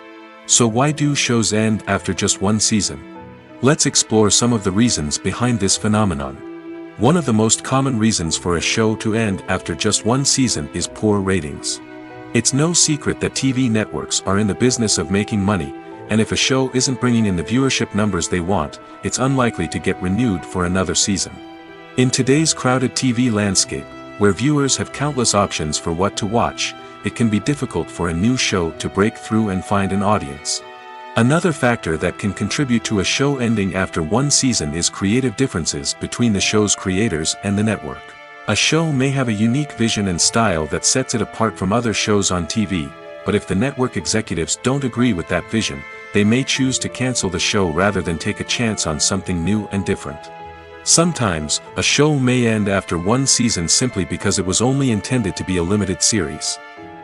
So why do shows end after just one season? Let's explore some of the reasons behind this phenomenon. One of the most common reasons for a show to end after just one season is poor ratings. It's no secret that TV networks are in the business of making money, and if a show isn't bringing in the viewership numbers they want, it's unlikely to get renewed for another season. In today's crowded TV landscape, where viewers have countless options for what to watch, it can be difficult for a new show to break through and find an audience. Another factor that can contribute to a show ending after one season is creative differences between the show's creators and the network. A show may have a unique vision and style that sets it apart from other shows on TV, but if the network executives don't agree with that vision, they may choose to cancel the show rather than take a chance on something new and different. Sometimes, a show may end after one season simply because it was only intended to be a limited series.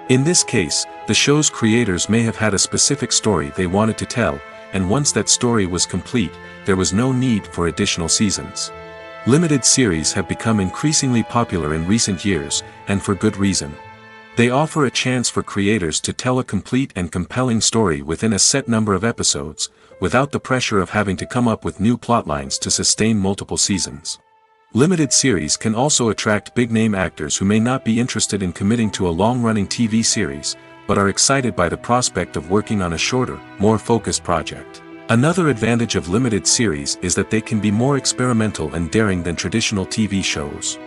In this case, the show's creators may have had a specific story they wanted to tell, and once that story was complete, there was no need for additional seasons. Limited series have become increasingly popular in recent years, and for good reason. They offer a chance for creators to tell a complete and compelling story within a set number of episodes, without the pressure of having to come up with new plotlines to sustain multiple seasons. Limited series can also attract big-name actors who may not be interested in committing to a long-running TV series, but are excited by the prospect of working on a shorter, more focused project. Another advantage of limited series is that they can be more experimental and daring than traditional TV shows.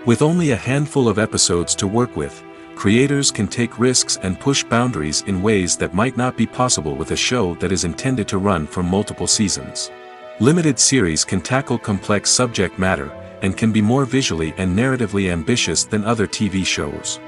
With only a handful of episodes to work with, creators can take risks and push boundaries in ways that might not be possible with a show that is intended to run for multiple seasons. Limited series can tackle complex subject matter, and can be more visually and narratively ambitious than other TV shows.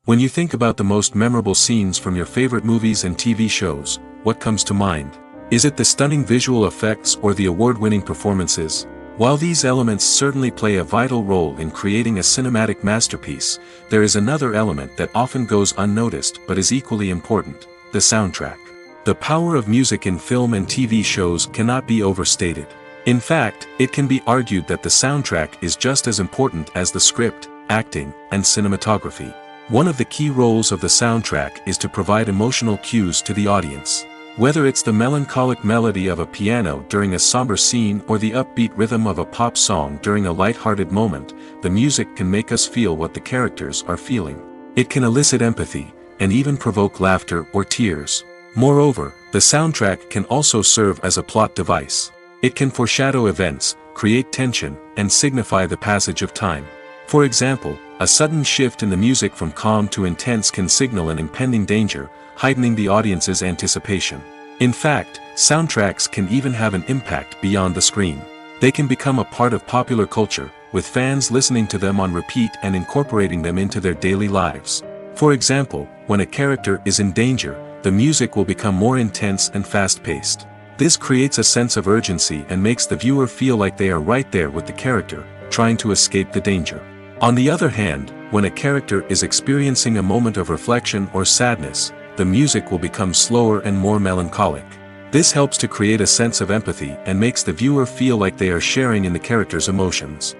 When you think about the most memorable scenes from your favorite movies and TV shows, what comes to mind? Is it the stunning visual effects or the award-winning performances? While these elements certainly play a vital role in creating a cinematic masterpiece, there is another element that often goes unnoticed but is equally important: the soundtrack. The power of music in film and TV shows cannot be overstated. In fact, it can be argued that the soundtrack is just as important as the script, acting, and cinematography. One of the key roles of the soundtrack is to provide emotional cues to the audience. Whether it's the melancholic melody of a piano during a somber scene or the upbeat rhythm of a pop song during a light-hearted moment, the music can make us feel what the characters are feeling. It can elicit empathy, and even provoke laughter or tears. Moreover, the soundtrack can also serve as a plot device. It can foreshadow events, create tension, and signify the passage of time. For example, a sudden shift in the music from calm to intense can signal an impending danger, heightening the audience's anticipation. In fact, soundtracks can even have an impact beyond the screen. They can become a part of popular culture, with fans listening to them on repeat and incorporating them into their daily lives. For example, when a character is in danger, the music will become more intense and fast-paced. This creates a sense of urgency and makes the viewer feel like they are right there with the character, trying to escape the danger. On the other hand, when a character is experiencing a moment of reflection or sadness, the music will become slower and more melancholic. This helps to create a sense of empathy and makes the viewer feel like they are sharing in the character's emotions.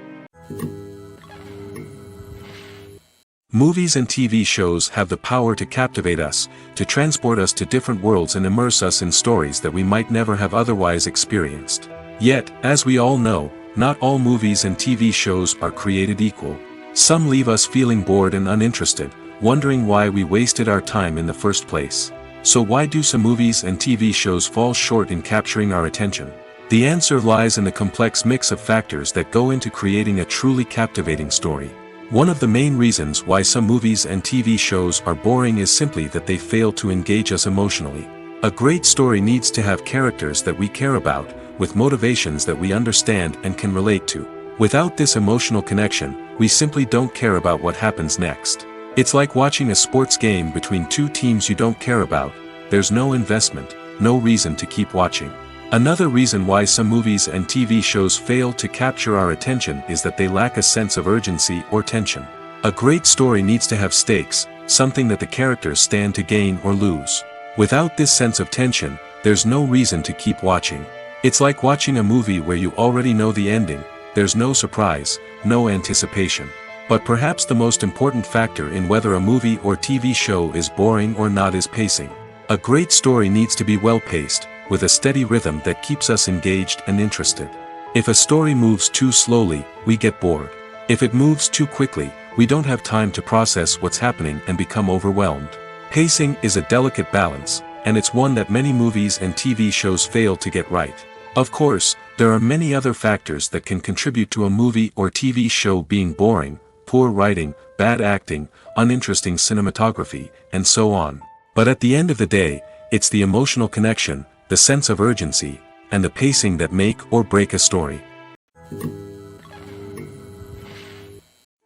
Movies and TV shows have the power to captivate us, to transport us to different worlds and immerse us in stories that we might never have otherwise experienced. Yet, as we all know, not all movies and TV shows are created equal. Some leave us feeling bored and uninterested, wondering why we wasted our time in the first place. So why do some movies and TV shows fall short in capturing our attention? The answer lies in the complex mix of factors that go into creating a truly captivating story. One of the main reasons why some movies and TV shows are boring is simply that they fail to engage us emotionally. A great story needs to have characters that we care about, with motivations that we understand and can relate to. Without this emotional connection, we simply don't care about what happens next. It's like watching a sports game between two teams you don't care about. There's no investment, no reason to keep watching. Another reason why some movies and TV shows fail to capture our attention is that they lack a sense of urgency or tension. A great story needs to have stakes, something that the characters stand to gain or lose. Without this sense of tension, there's no reason to keep watching. It's like watching a movie where you already know the ending. There's no surprise, no anticipation. But perhaps the most important factor in whether a movie or TV show is boring or not is pacing. A great story needs to be well-paced, with a steady rhythm that keeps us engaged and interested. If a story moves too slowly, we get bored. If it moves too quickly, we don't have time to process what's happening and become overwhelmed. Pacing is a delicate balance, and it's one that many movies and TV shows fail to get right. Of course, there are many other factors that can contribute to a movie or TV show being boring: poor writing, bad acting, uninteresting cinematography, and so on. But at the end of the day, it's the emotional connection, the sense of urgency, and the pacing that make or break a story.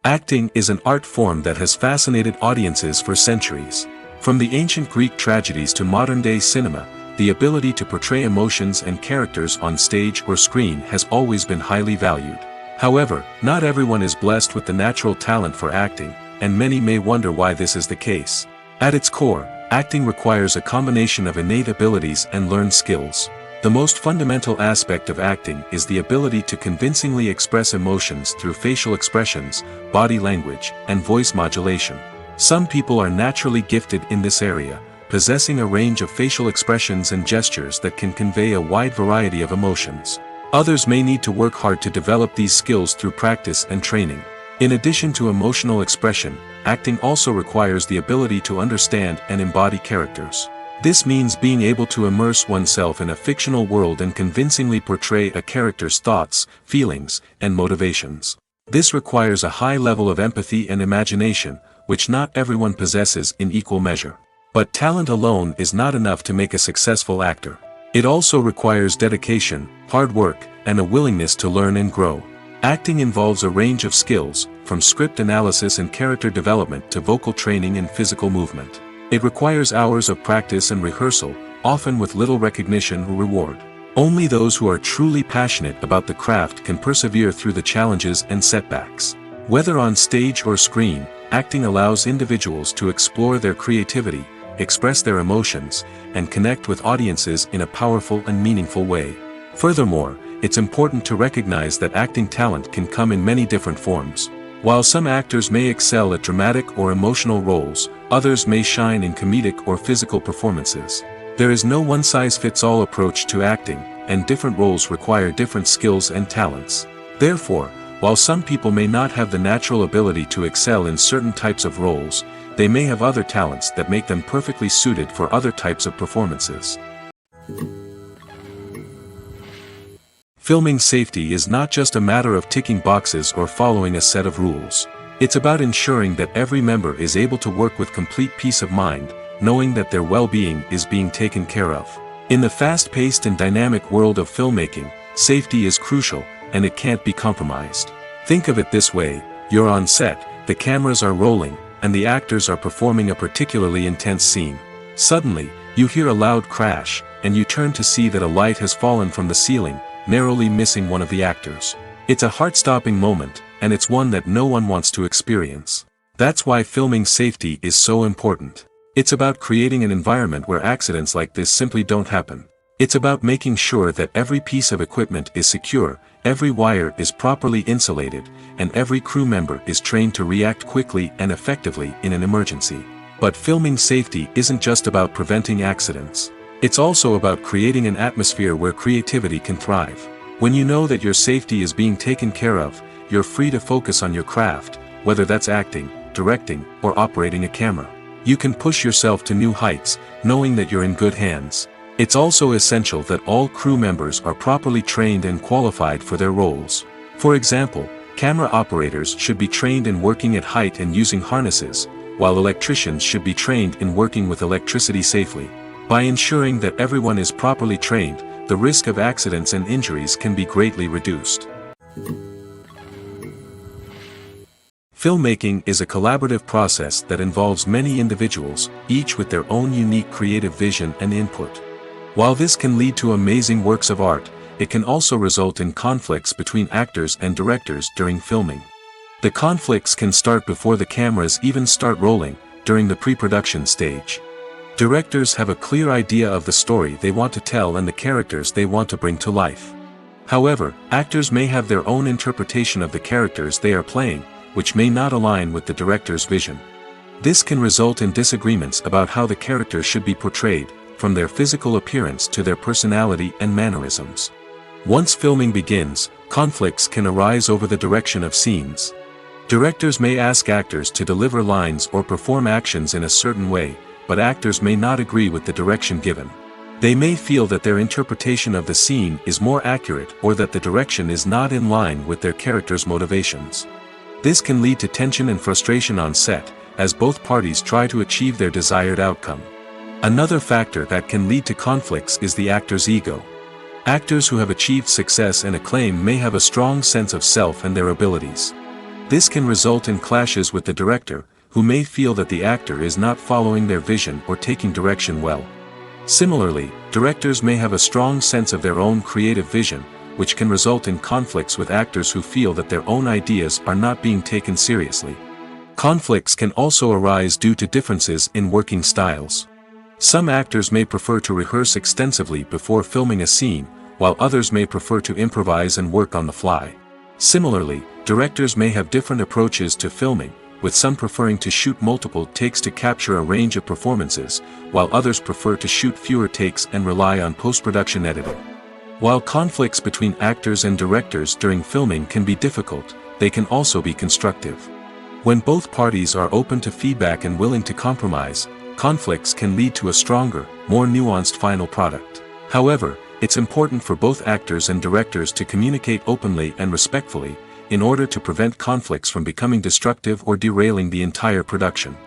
Acting is an art form that has fascinated audiences for centuries. From the ancient Greek tragedies to modern-day cinema, the ability to portray emotions and characters on stage or screen has always been highly valued. However, not everyone is blessed with the natural talent for acting, and many may wonder why this is the case. At its core, acting requires a combination of innate abilities and learned skills. The most fundamental aspect of acting is the ability to convincingly express emotions through facial expressions, body language, and voice modulation. Some people are naturally gifted in this area, possessing a range of facial expressions and gestures that can convey a wide variety of emotions. Others may need to work hard to develop these skills through practice and training. In addition to emotional expression, acting also requires the ability to understand and embody characters. This means being able to immerse oneself in a fictional world and convincingly portray a character's thoughts, feelings, and motivations. This requires a high level of empathy and imagination, which not everyone possesses in equal measure. But talent alone is not enough to make a successful actor. It also requires dedication, hard work, and a willingness to learn and grow. Acting involves a range of skills, from script analysis and character development to vocal training and physical movement. It requires hours of practice and rehearsal, often with little recognition or reward. Only those who are truly passionate about the craft can persevere through the challenges and setbacks. Whether on stage or screen, acting allows individuals to explore their creativity, express their emotions, and connect with audiences in a powerful and meaningful way. Furthermore, it's important to recognize that acting talent can come in many different forms. While some actors may excel at dramatic or emotional roles, others may shine in comedic or physical performances. There is no one-size-fits-all approach to acting, and different roles require different skills and talents. Therefore, while some people may not have the natural ability to excel in certain types of roles, they may have other talents that make them perfectly suited for other types of performances. Filming safety is not just a matter of ticking boxes or following a set of rules. It's about ensuring that every member is able to work with complete peace of mind, knowing that their well-being is being taken care of. In the fast-paced and dynamic world of filmmaking, safety is crucial, and it can't be compromised. Think of it this way: you're on set, the cameras are rolling, and the actors are performing a particularly intense scene. Suddenly, you hear a loud crash, and you turn to see that a light has fallen from the ceiling, narrowly missing one of the actors. It's a heart-stopping moment, and it's one that no one wants to experience. That's why filming safety is so important. It's about creating an environment where accidents like this simply don't happen. It's about making sure that every piece of equipment is secure, every wire is properly insulated, and every crew member is trained to react quickly and effectively in an emergency. But filming safety isn't just about preventing accidents. It's also about creating an atmosphere where creativity can thrive. When you know that your safety is being taken care of, you're free to focus on your craft, whether that's acting, directing, or operating a camera. You can push yourself to new heights, knowing that you're in good hands. It's also essential that all crew members are properly trained and qualified for their roles. For example, camera operators should be trained in working at height and using harnesses, while electricians should be trained in working with electricity safely. By ensuring that everyone is properly trained, the risk of accidents and injuries can be greatly reduced. Filmmaking is a collaborative process that involves many individuals, each with their own unique creative vision and input. While this can lead to amazing works of art, it can also result in conflicts between actors and directors during filming. The conflicts can start before the cameras even start rolling, during the pre-production stage. Directors have a clear idea of the story they want to tell and the characters they want to bring to life. However, actors may have their own interpretation of the characters they are playing, which may not align with the director's vision. This can result in disagreements about how the characters should be portrayed, from their physical appearance to their personality and mannerisms. Once filming begins, conflicts can arise over the direction of scenes. Directors may ask actors to deliver lines or perform actions in a certain way, but actors may not agree with the direction given. They may feel that their interpretation of the scene is more accurate or that the direction is not in line with their character's motivations. This can lead to tension and frustration on set, as both parties try to achieve their desired outcome. Another factor that can lead to conflicts is the actor's ego. Actors who have achieved success and acclaim may have a strong sense of self and their abilities. This can result in clashes with the director, who may feel that the actor is not following their vision or taking direction well. Similarly, directors may have a strong sense of their own creative vision, which can result in conflicts with actors who feel that their own ideas are not being taken seriously. Conflicts can also arise due to differences in working styles. Some actors may prefer to rehearse extensively before filming a scene, while others may prefer to improvise and work on the fly. Similarly, directors may have different approaches to filming, with some preferring to shoot multiple takes to capture a range of performances, while others prefer to shoot fewer takes and rely on post-production editing. While conflicts between actors and directors during filming can be difficult, they can also be constructive. When both parties are open to feedback and willing to compromise, conflicts can lead to a stronger, more nuanced final product. However, it's important for both actors and directors to communicate openly and respectfully, in order to prevent conflicts from becoming destructive or derailing the entire production.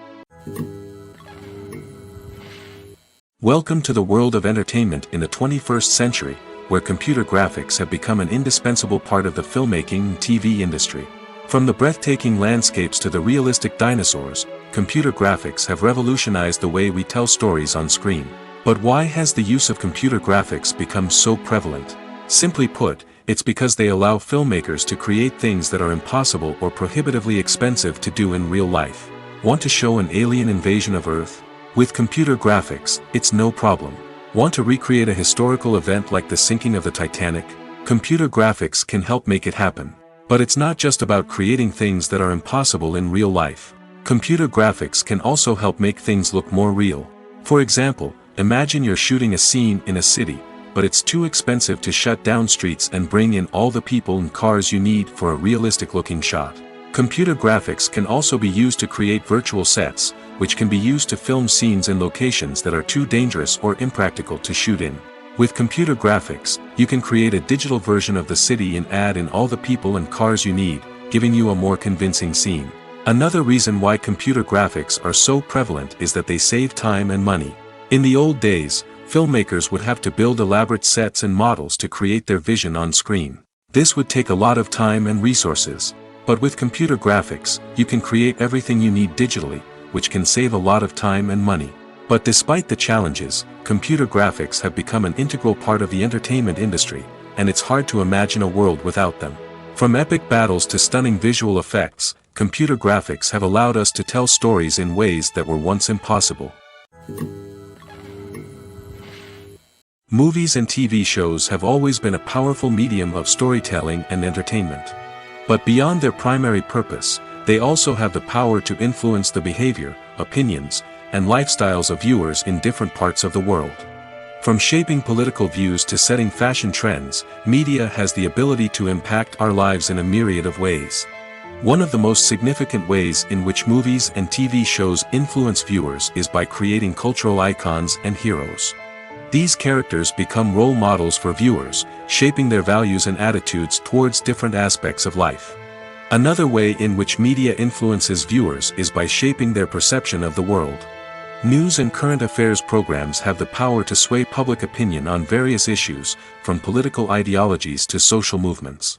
Welcome to the world of entertainment in the 21st century, where computer graphics have become an indispensable part of the filmmaking and TV industry. From the breathtaking landscapes to the realistic dinosaurs, computer graphics have revolutionized the way we tell stories on screen. But why has the use of computer graphics become so prevalent? Simply put, it's because they allow filmmakers to create things that are impossible or prohibitively expensive to do in real life. Want to show an alien invasion of Earth? With computer graphics, it's no problem. Want to recreate a historical event like the sinking of the Titanic? Computer graphics can help make it happen. But it's not just about creating things that are impossible in real life. Computer graphics can also help make things look more real. For example, imagine you're shooting a scene in a city, but it's too expensive to shut down streets and bring in all the people and cars you need for a realistic-looking shot. Computer graphics can also be used to create virtual sets, which can be used to film scenes in locations that are too dangerous or impractical to shoot in. With computer graphics, you can create a digital version of the city and add in all the people and cars you need, giving you a more convincing scene. Another reason why computer graphics are so prevalent is that they save time and money. In the old days, filmmakers would have to build elaborate sets and models to create their vision on screen. This would take a lot of time and resources. But with computer graphics, you can create everything you need digitally, which can save a lot of time and money. But despite the challenges, computer graphics have become an integral part of the entertainment industry, and it's hard to imagine a world without them. From epic battles to stunning visual effects, computer graphics have allowed us to tell stories in ways that were once impossible. Movies and TV shows have always been a powerful medium of storytelling and entertainment. But beyond their primary purpose, they also have the power to influence the behavior, opinions, and lifestyles of viewers in different parts of the world. From shaping political views to setting fashion trends, media has the ability to impact our lives in a myriad of ways. One of the most significant ways in which movies and TV shows influence viewers is by creating cultural icons and heroes. These characters become role models for viewers, shaping their values and attitudes towards different aspects of life. Another way in which media influences viewers is by shaping their perception of the world. News and current affairs programs have the power to sway public opinion on various issues, from political ideologies to social movements.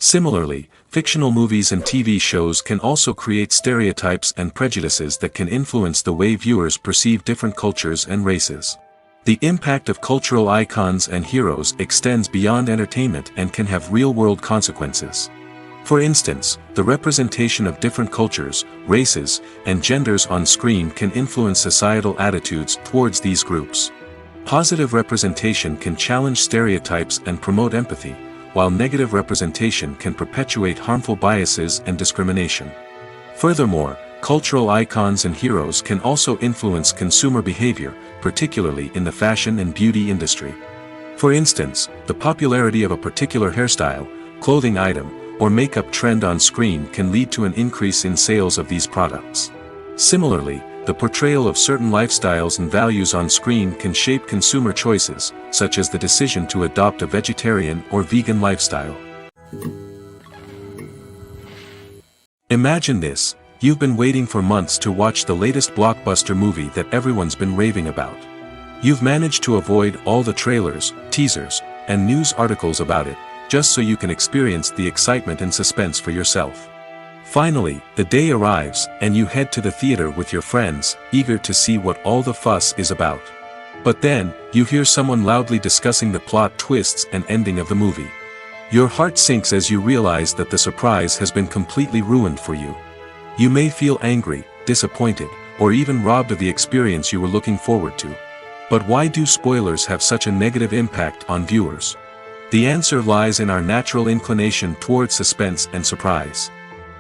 Similarly, fictional movies and TV shows can also create stereotypes and prejudices that can influence the way viewers perceive different cultures and races. The impact of cultural icons and heroes extends beyond entertainment and can have real-world consequences. For instance, the representation of different cultures, races, and genders on screen can influence societal attitudes towards these groups. Positive representation can challenge stereotypes and promote empathy, while negative representation can perpetuate harmful biases and discrimination. Furthermore, cultural icons and heroes can also influence consumer behavior, particularly in the fashion and beauty industry. For instance, the popularity of a particular hairstyle, clothing item, or makeup trend on screen can lead to an increase in sales of these products. Similarly, the portrayal of certain lifestyles and values on screen can shape consumer choices, such as the decision to adopt a vegetarian or vegan lifestyle. Imagine this: you've been waiting for months to watch the latest blockbuster movie that everyone's been raving about. You've managed to avoid all the trailers, teasers, and news articles about it, just so you can experience the excitement and suspense for yourself. Finally, the day arrives, and you head to the theater with your friends, eager to see what all the fuss is about. But then, you hear someone loudly discussing the plot twists and ending of the movie. Your heart sinks as you realize that the surprise has been completely ruined for you. You may feel angry, disappointed, or even robbed of the experience you were looking forward to. But why do spoilers have such a negative impact on viewers? The answer lies in our natural inclination toward suspense and surprise.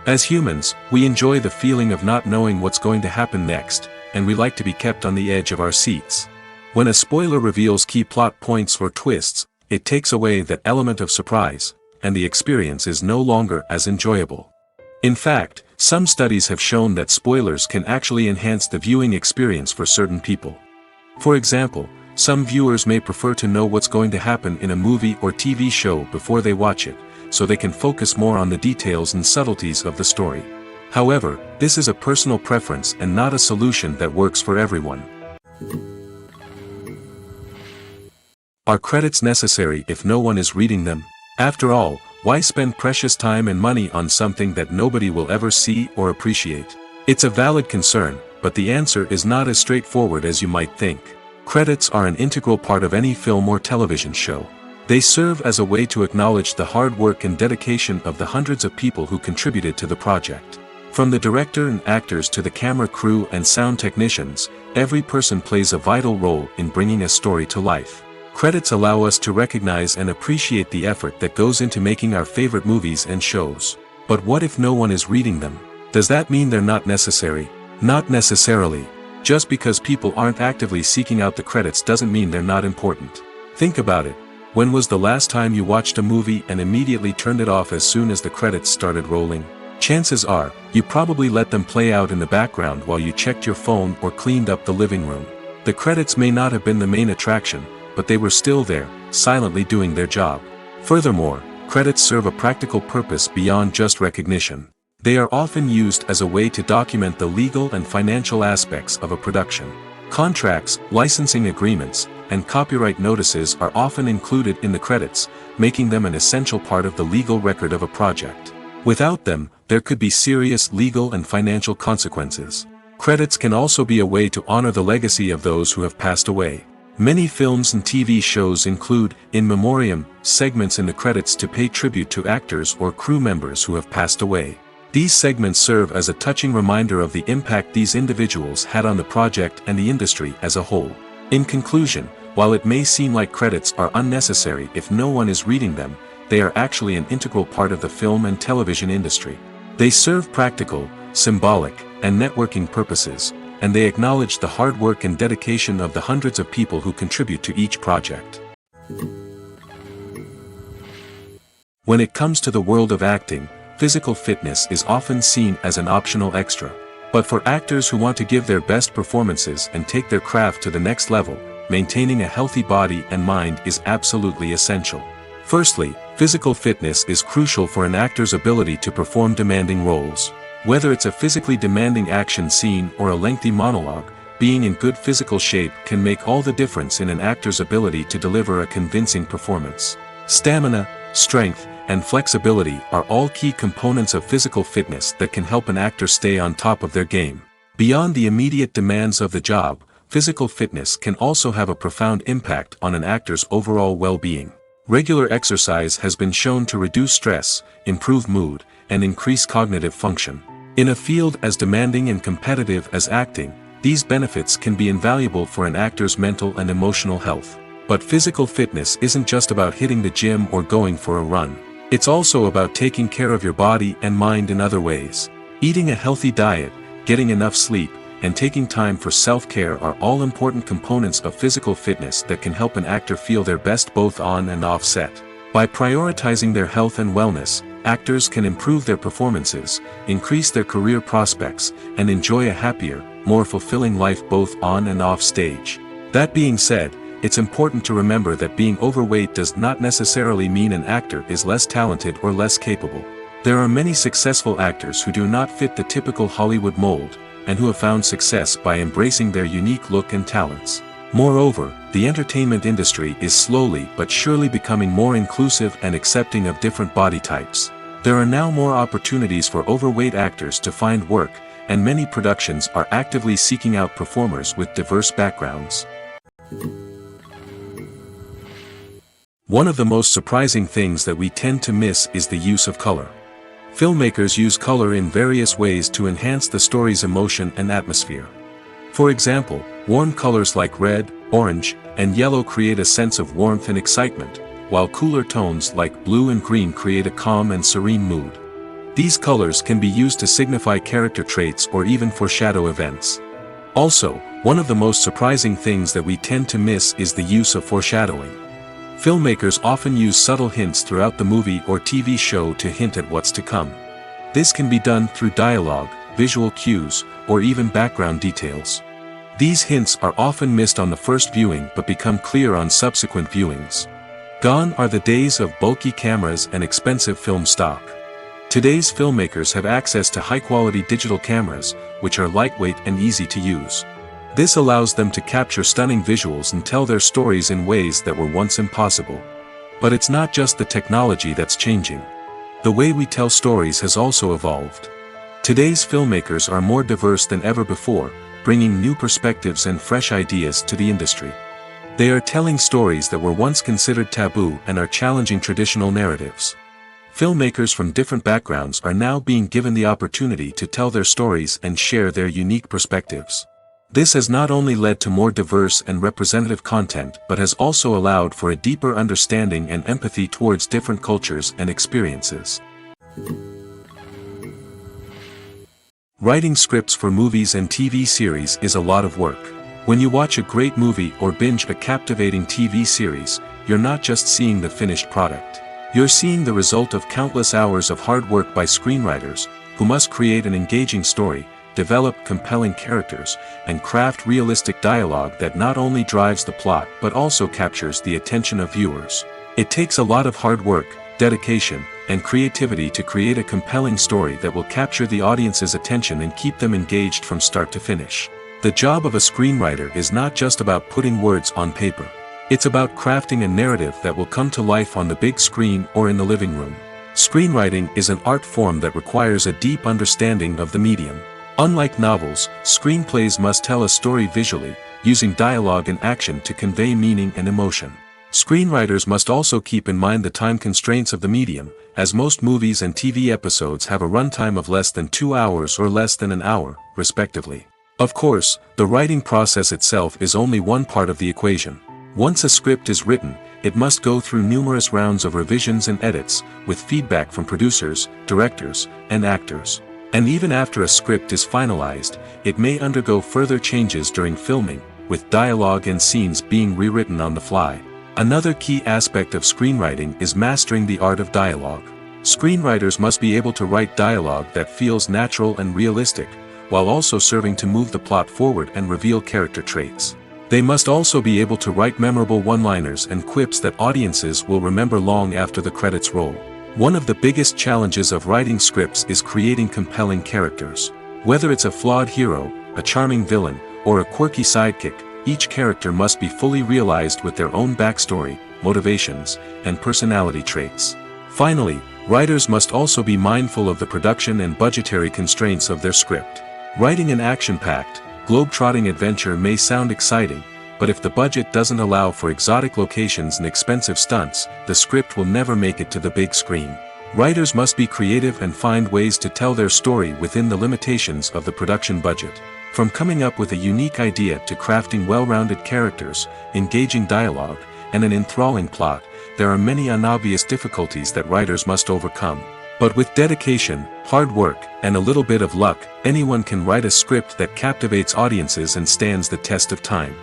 As humans, we enjoy the feeling of not knowing what's going to happen next, and we like to be kept on the edge of our seats. When a spoiler reveals key plot points or twists, it takes away that element of surprise, and the experience is no longer as enjoyable. In fact, some studies have shown that spoilers can actually enhance the viewing experience for certain people. For example, some viewers may prefer to know what's going to happen in a movie or TV show before they watch it, so they can focus more on the details and subtleties of the story. However, this is a personal preference and not a solution that works for everyone. Are credits necessary if no one is reading them? After all, why spend precious time and money on something that nobody will ever see or appreciate? It's a valid concern, but the answer is not as straightforward as you might think. Credits are an integral part of any film or television show. They serve as a way to acknowledge the hard work and dedication of the hundreds of people who contributed to the project. From the director and actors to the camera crew and sound technicians, every person plays a vital role in bringing a story to life. Credits allow us to recognize and appreciate the effort that goes into making our favorite movies and shows. But what if no one is reading them? Does that mean they're not necessary? Not necessarily. Just because people aren't actively seeking out the credits doesn't mean they're not important. Think about it. When was the last time you watched a movie and immediately turned it off as soon as the credits started rolling? Chances are, you probably let them play out in the background while you checked your phone or cleaned up the living room. The credits may not have been the main attraction, but they were still there, silently doing their job. Furthermore, credits serve a practical purpose beyond just recognition. They are often used as a way to document the legal and financial aspects of a production. Contracts, licensing agreements, and copyright notices are often included in the credits, making them an essential part of the legal record of a project. Without them, there could be serious legal and financial consequences. Credits can also be a way to honor the legacy of those who have passed away. Many films and TV shows include, in memoriam, segments in the credits to pay tribute to actors or crew members who have passed away. These segments serve as a touching reminder of the impact these individuals had on the project and the industry as a whole. In conclusion, while it may seem like credits are unnecessary if no one is reading them, they are actually an integral part of the film and television industry. They serve practical, symbolic, and networking purposes, and they acknowledge the hard work and dedication of the hundreds of people who contribute to each project. When it comes to the world of acting, physical fitness is often seen as an optional extra. But for actors who want to give their best performances and take their craft to the next level, maintaining a healthy body and mind is absolutely essential. Firstly, physical fitness is crucial for an actor's ability to perform demanding roles. Whether it's a physically demanding action scene or a lengthy monologue, being in good physical shape can make all the difference in an actor's ability to deliver a convincing performance. Stamina, strength, and flexibility are all key components of physical fitness that can help an actor stay on top of their game. Beyond the immediate demands of the job, physical fitness can also have a profound impact on an actor's overall well-being. Regular exercise has been shown to reduce stress, improve mood, and increase cognitive function. In a field as demanding and competitive as acting, these benefits can be invaluable for an actor's mental and emotional health. But physical fitness isn't just about hitting the gym or going for a run. It's also about taking care of your body and mind in other ways. Eating a healthy diet, getting enough sleep, and taking time for self-care are all important components of physical fitness that can help an actor feel their best both on and off set. By prioritizing their health and wellness, actors can improve their performances, increase their career prospects, and enjoy a happier, more fulfilling life both on and off stage. That being said, it's important to remember that being overweight does not necessarily mean an actor is less talented or less capable. There are many successful actors who do not fit the typical Hollywood mold, and who have found success by embracing their unique look and talents. Moreover, the entertainment industry is slowly but surely becoming more inclusive and accepting of different body types. There are now more opportunities for overweight actors to find work, and many productions are actively seeking out performers with diverse backgrounds. One of the most surprising things that we tend to miss is the use of color. Filmmakers use color in various ways to enhance the story's emotion and atmosphere. For example, warm colors like red, orange, and yellow create a sense of warmth and excitement, while cooler tones like blue and green create a calm and serene mood. These colors can be used to signify character traits or even foreshadow events. Also, one of the most surprising things that we tend to miss is the use of foreshadowing. Filmmakers often use subtle hints throughout the movie or TV show to hint at what's to come. This can be done through dialogue, visual cues, or even background details. These hints are often missed on the first viewing but become clear on subsequent viewings. Gone are the days of bulky cameras and expensive film stock. Today's filmmakers have access to high-quality digital cameras, which are lightweight and easy to use. This allows them to capture stunning visuals and tell their stories in ways that were once impossible. But it's not just the technology that's changing. The way we tell stories has also evolved. Today's filmmakers are more diverse than ever before, bringing new perspectives and fresh ideas to the industry. They are telling stories that were once considered taboo and are challenging traditional narratives. Filmmakers from different backgrounds are now being given the opportunity to tell their stories and share their unique perspectives. This has not only led to more diverse and representative content but has also allowed for a deeper understanding and empathy towards different cultures and experiences. Writing scripts for movies and TV series is a lot of work. When you watch a great movie or binge a captivating TV series, you're not just seeing the finished product. You're seeing the result of countless hours of hard work by screenwriters, who must create an engaging story, develop compelling characters, and craft realistic dialogue that not only drives the plot but also captures the attention of viewers. It takes a lot of hard work, dedication, and creativity to create a compelling story that will capture the audience's attention and keep them engaged from start to finish. The job of a screenwriter is not just about putting words on paper. It's about crafting a narrative that will come to life on the big screen or in the living room. Screenwriting is an art form that requires a deep understanding of the medium. Unlike novels, screenplays must tell a story visually, using dialogue and action to convey meaning and emotion. Screenwriters must also keep in mind the time constraints of the medium, as most movies and TV episodes have a runtime of less than 2 hours or less than an hour, respectively. Of course, the writing process itself is only one part of the equation. Once a script is written, it must go through numerous rounds of revisions and edits, with feedback from producers, directors, and actors. And even after a script is finalized, it may undergo further changes during filming, with dialogue and scenes being rewritten on the fly. Another key aspect of screenwriting is mastering the art of dialogue. Screenwriters must be able to write dialogue that feels natural and realistic, while also serving to move the plot forward and reveal character traits. They must also be able to write memorable one-liners and quips that audiences will remember long after the credits roll. One of the biggest challenges of writing scripts is creating compelling characters. Whether it's a flawed hero, a charming villain, or a quirky sidekick, each character must be fully realized with their own backstory, motivations, and personality traits. Finally, writers must also be mindful of the production and budgetary constraints of their script. Writing an action-packed, globe-trotting adventure may sound exciting, but if the budget doesn't allow for exotic locations and expensive stunts, the script will never make it to the big screen. Writers must be creative and find ways to tell their story within the limitations of the production budget. From coming up with a unique idea to crafting well-rounded characters, engaging dialogue, and an enthralling plot, there are many unobvious difficulties that writers must overcome. But with dedication, hard work, and a little bit of luck, anyone can write a script that captivates audiences and stands the test of time.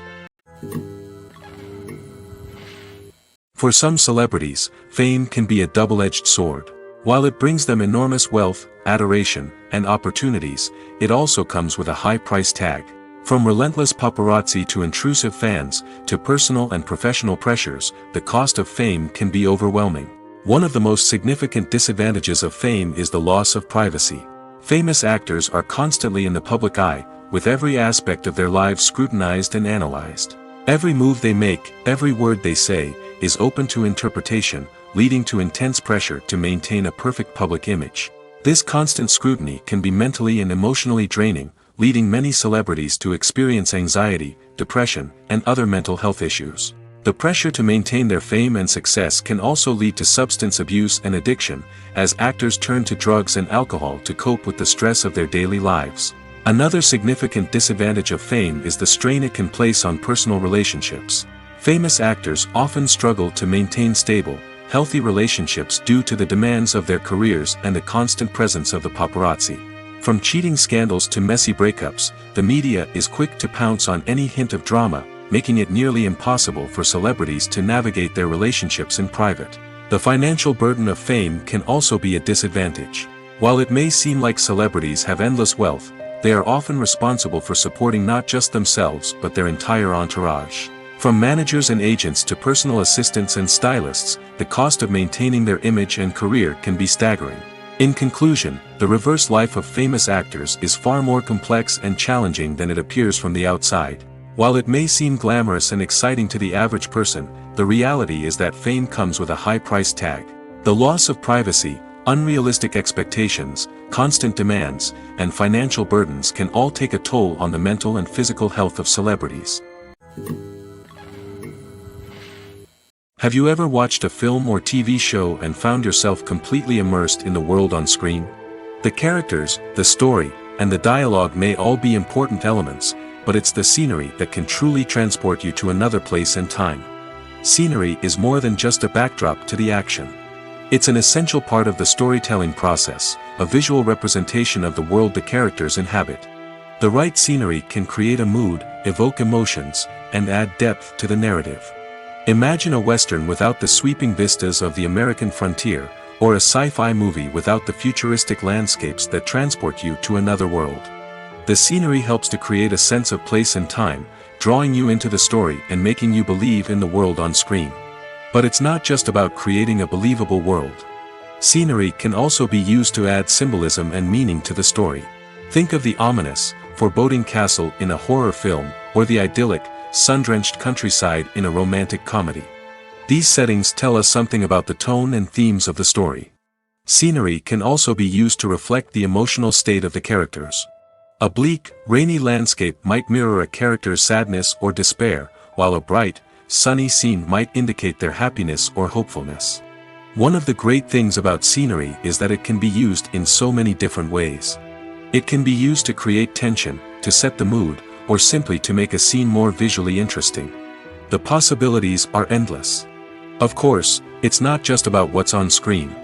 For some celebrities, fame can be a double-edged sword. While it brings them enormous wealth, adoration, and opportunities, it also comes with a high price tag. From relentless paparazzi to intrusive fans, to personal and professional pressures, the cost of fame can be overwhelming. One of the most significant disadvantages of fame is the loss of privacy. Famous actors are constantly in the public eye, with every aspect of their lives scrutinized and analyzed. Every move they make, every word they say, is open to interpretation, leading to intense pressure to maintain a perfect public image. This constant scrutiny can be mentally and emotionally draining, leading many celebrities to experience anxiety, depression, and other mental health issues. The pressure to maintain their fame and success can also lead to substance abuse and addiction, as actors turn to drugs and alcohol to cope with the stress of their daily lives. Another significant disadvantage of fame is the strain it can place on personal relationships. Famous actors often struggle to maintain stable, healthy relationships due to the demands of their careers and the constant presence of the paparazzi. From cheating scandals to messy breakups, the media is quick to pounce on any hint of drama, making it nearly impossible for celebrities to navigate their relationships in private. The financial burden of fame can also be a disadvantage. While it may seem like celebrities have endless wealth, they are often responsible for supporting not just themselves but their entire entourage. From managers and agents to personal assistants and stylists, the cost of maintaining their image and career can be staggering. In conclusion, the reverse life of famous actors is far more complex and challenging than it appears from the outside. While it may seem glamorous and exciting to the average person, the reality is that fame comes with a high price tag. The loss of privacy, unrealistic expectations, constant demands, and financial burdens can all take a toll on the mental and physical health of celebrities. Have you ever watched a film or TV show and found yourself completely immersed in the world on screen? The characters, the story, and the dialogue may all be important elements, but it's the scenery that can truly transport you to another place and time. Scenery is more than just a backdrop to the action. It's an essential part of the storytelling process, a visual representation of the world the characters inhabit. The right scenery can create a mood, evoke emotions, and add depth to the narrative. Imagine a Western without the sweeping vistas of the American frontier, or a sci-fi movie without the futuristic landscapes that transport you to another world. The scenery helps to create a sense of place and time, drawing you into the story and making you believe in the world on screen. But it's not just about creating a believable world. Scenery can also be used to add symbolism and meaning to the story. Think of the ominous, foreboding castle in a horror film, or the idyllic, sun-drenched countryside in a romantic comedy. These settings tell us something about the tone and themes of the story. Scenery can also be used to reflect the emotional state of the characters. A bleak, rainy landscape might mirror a character's sadness or despair, while a bright, sunny scene might indicate their happiness or hopefulness. One of the great things about scenery is that it can be used in so many different ways. It can be used to create tension, to set the mood, or simply to make a scene more visually interesting. The possibilities are endless. Of course, it's not just about what's on screen.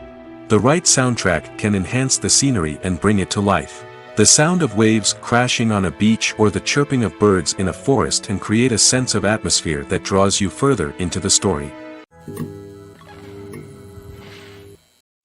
The right soundtrack can enhance the scenery and bring it to life. The sound of waves crashing on a beach or the chirping of birds in a forest can create a sense of atmosphere that draws you further into the story.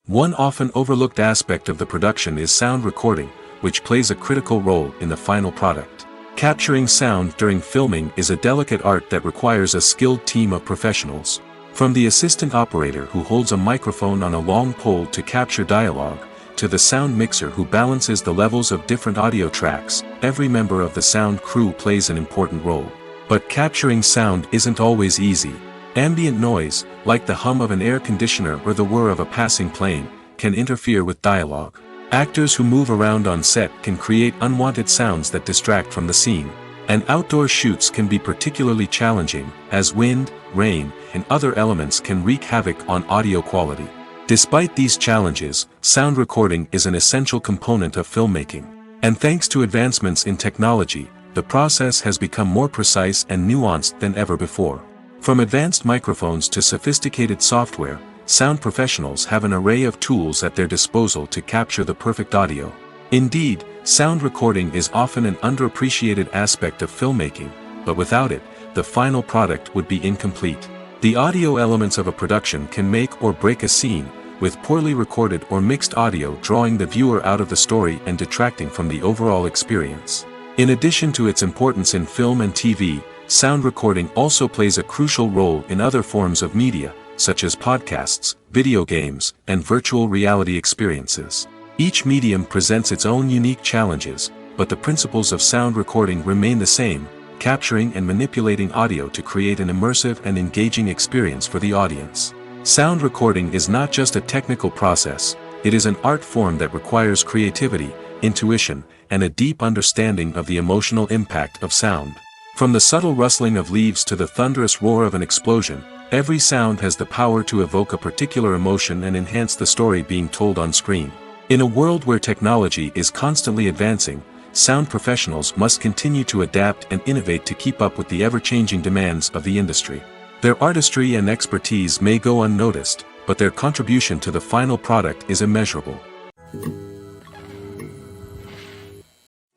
One often overlooked aspect of the production is sound recording, which plays a critical role in the final product. Capturing sound during filming is a delicate art that requires a skilled team of professionals. From the assistant operator who holds a microphone on a long pole to capture dialogue, to the sound mixer who balances the levels of different audio tracks, every member of the sound crew plays an important role. But capturing sound isn't always easy. Ambient noise, like the hum of an air conditioner or the whir of a passing plane, can interfere with dialogue. Actors who move around on set can create unwanted sounds that distract from the scene. And outdoor shoots can be particularly challenging, as wind, rain, and other elements can wreak havoc on audio quality. Despite these challenges, sound recording is an essential component of filmmaking. And thanks to advancements in technology, the process has become more precise and nuanced than ever before. From advanced microphones to sophisticated software, sound professionals have an array of tools at their disposal to capture the perfect audio. Indeed, sound recording is often an underappreciated aspect of filmmaking, but without it, the final product would be incomplete. The audio elements of a production can make or break a scene, with poorly recorded or mixed audio drawing the viewer out of the story and detracting from the overall experience. In addition to its importance in film and TV, sound recording also plays a crucial role in other forms of media, such as podcasts, video games, and virtual reality experiences. Each medium presents its own unique challenges, but the principles of sound recording remain the same, capturing and manipulating audio to create an immersive and engaging experience for the audience. Sound recording is not just a technical process, it is an art form that requires creativity, intuition, and a deep understanding of the emotional impact of sound. From the subtle rustling of leaves to the thunderous roar of an explosion, every sound has the power to evoke a particular emotion and enhance the story being told on screen. In a world where technology is constantly advancing, sound professionals must continue to adapt and innovate to keep up with the ever-changing demands of the industry. Their artistry and expertise may go unnoticed, but their contribution to the final product is immeasurable.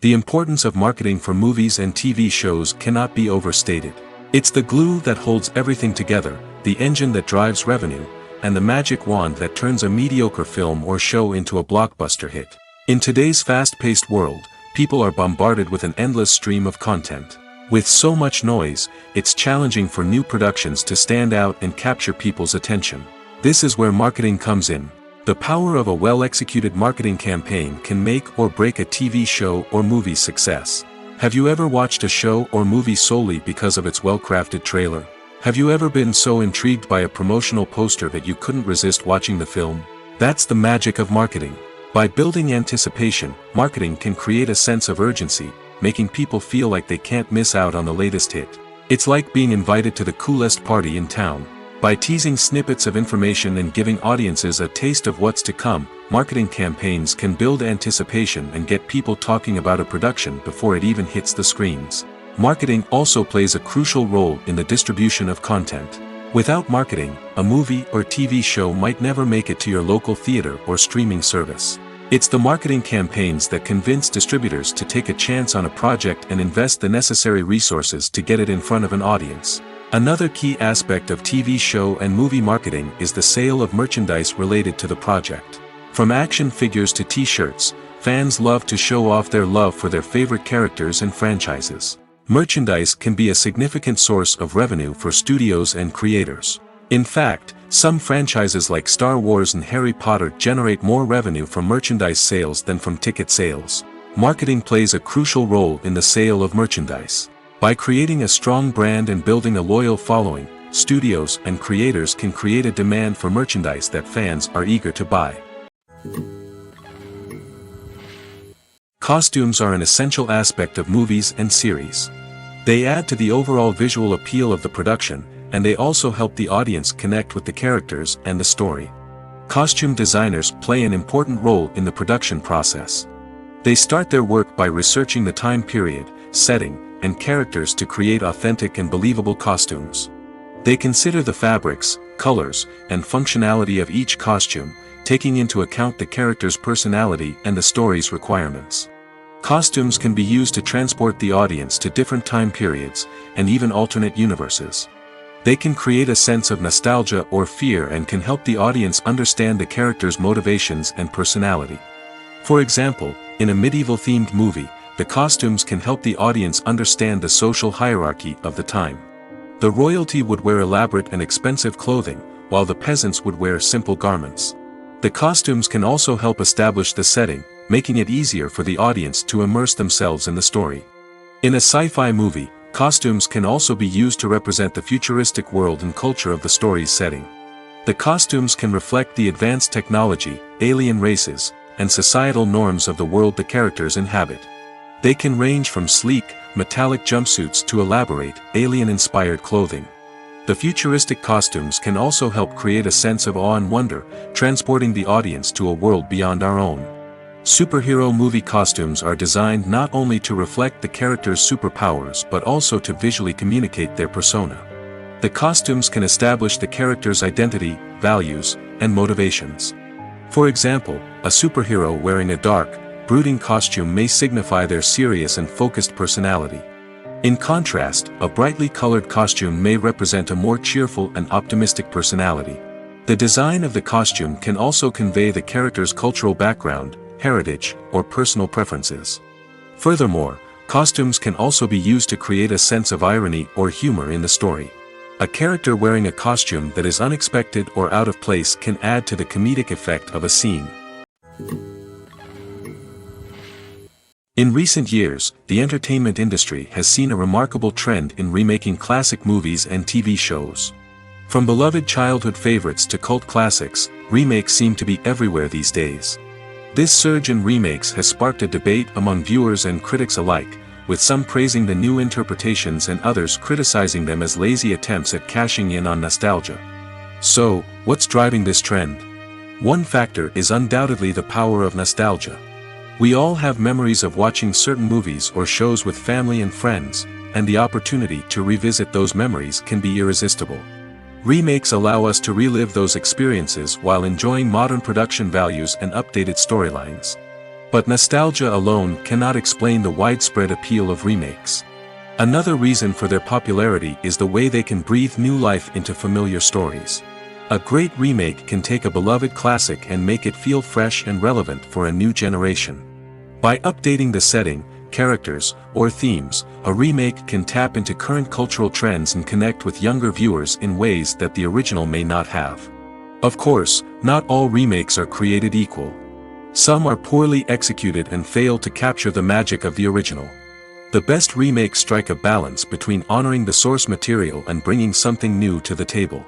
The importance of marketing for movies and TV shows cannot be overstated. It's the glue that holds everything together, the engine that drives revenue, and the magic wand that turns a mediocre film or show into a blockbuster hit. In today's fast-paced world, people are bombarded with an endless stream of content. With so much noise, it's challenging for new productions to stand out and capture people's attention. This is where marketing comes in. The power of a well-executed marketing campaign can make or break a TV show or movie's success. Have you ever watched a show or movie solely because of its well-crafted trailer? Have you ever been so intrigued by a promotional poster that you couldn't resist watching the film? That's the magic of marketing. By building anticipation, marketing can create a sense of urgency, making people feel like they can't miss out on the latest hit. It's like being invited to the coolest party in town. By teasing snippets of information and giving audiences a taste of what's to come, marketing campaigns can build anticipation and get people talking about a production before it even hits the screens. Marketing also plays a crucial role in the distribution of content. Without marketing, a movie or TV show might never make it to your local theater or streaming service. It's the marketing campaigns that convince distributors to take a chance on a project and invest the necessary resources to get it in front of an audience. Another key aspect of TV show and movie marketing is the sale of merchandise related to the project. From action figures to t-shirts, fans love to show off their love for their favorite characters and franchises. Merchandise can be a significant source of revenue for studios and creators. In fact, some franchises like Star Wars and Harry Potter generate more revenue from merchandise sales than from ticket sales. Marketing plays a crucial role in the sale of merchandise. By creating a strong brand and building a loyal following, studios and creators can create a demand for merchandise that fans are eager to buy. Costumes are an essential aspect of movies and series. They add to the overall visual appeal of the production, and they also help the audience connect with the characters and the story. Costume designers play an important role in the production process. They start their work by researching the time period, setting, and characters to create authentic and believable costumes. They consider the fabrics, colors, and functionality of each costume, taking into account the character's personality and the story's requirements. Costumes can be used to transport the audience to different time periods, and even alternate universes. They can create a sense of nostalgia or fear and can help the audience understand the character's motivations and personality. For example, in a medieval-themed movie, the costumes can help the audience understand the social hierarchy of the time. The royalty would wear elaborate and expensive clothing, while the peasants would wear simple garments. The costumes can also help establish the setting, making it easier for the audience to immerse themselves in the story. In a sci-fi movie, costumes can also be used to represent the futuristic world and culture of the story's setting. The costumes can reflect the advanced technology, alien races, and societal norms of the world the characters inhabit. They can range from sleek, metallic jumpsuits to elaborate, alien-inspired clothing. The futuristic costumes can also help create a sense of awe and wonder, transporting the audience to a world beyond our own. Superhero movie costumes are designed not only to reflect the character's superpowers but also to visually communicate their persona. The costumes can establish the character's identity, values, and motivations. For example, a superhero wearing a dark, brooding costume may signify their serious and focused personality. In contrast, a brightly colored costume may represent a more cheerful and optimistic personality. The design of the costume can also convey the character's cultural background, heritage, or personal preferences. Furthermore, costumes can also be used to create a sense of irony or humor in the story. A character wearing a costume that is unexpected or out of place can add to the comedic effect of a scene. In recent years, the entertainment industry has seen a remarkable trend in remaking classic movies and TV shows. From beloved childhood favorites to cult classics, remakes seem to be everywhere these days. This surge in remakes has sparked a debate among viewers and critics alike, with some praising the new interpretations and others criticizing them as lazy attempts at cashing in on nostalgia. So, what's driving this trend? One factor is undoubtedly the power of nostalgia. We all have memories of watching certain movies or shows with family and friends, and the opportunity to revisit those memories can be irresistible. Remakes allow us to relive those experiences while enjoying modern production values and updated storylines. But nostalgia alone cannot explain the widespread appeal of remakes. Another reason for their popularity is the way they can breathe new life into familiar stories. A great remake can take a beloved classic and make it feel fresh and relevant for a new generation. By updating the setting, characters, or themes, a remake can tap into current cultural trends and connect with younger viewers in ways that the original may not have. Of course, not all remakes are created equal. Some are poorly executed and fail to capture the magic of the original. The best remakes strike a balance between honoring the source material and bringing something new to the table.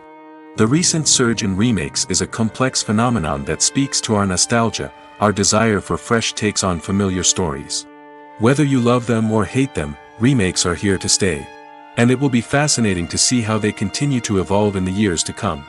The recent surge in remakes is a complex phenomenon that speaks to our nostalgia, our desire for fresh takes on familiar stories. Whether you love them or hate them, remakes are here to stay. And it will be fascinating to see how they continue to evolve in the years to come.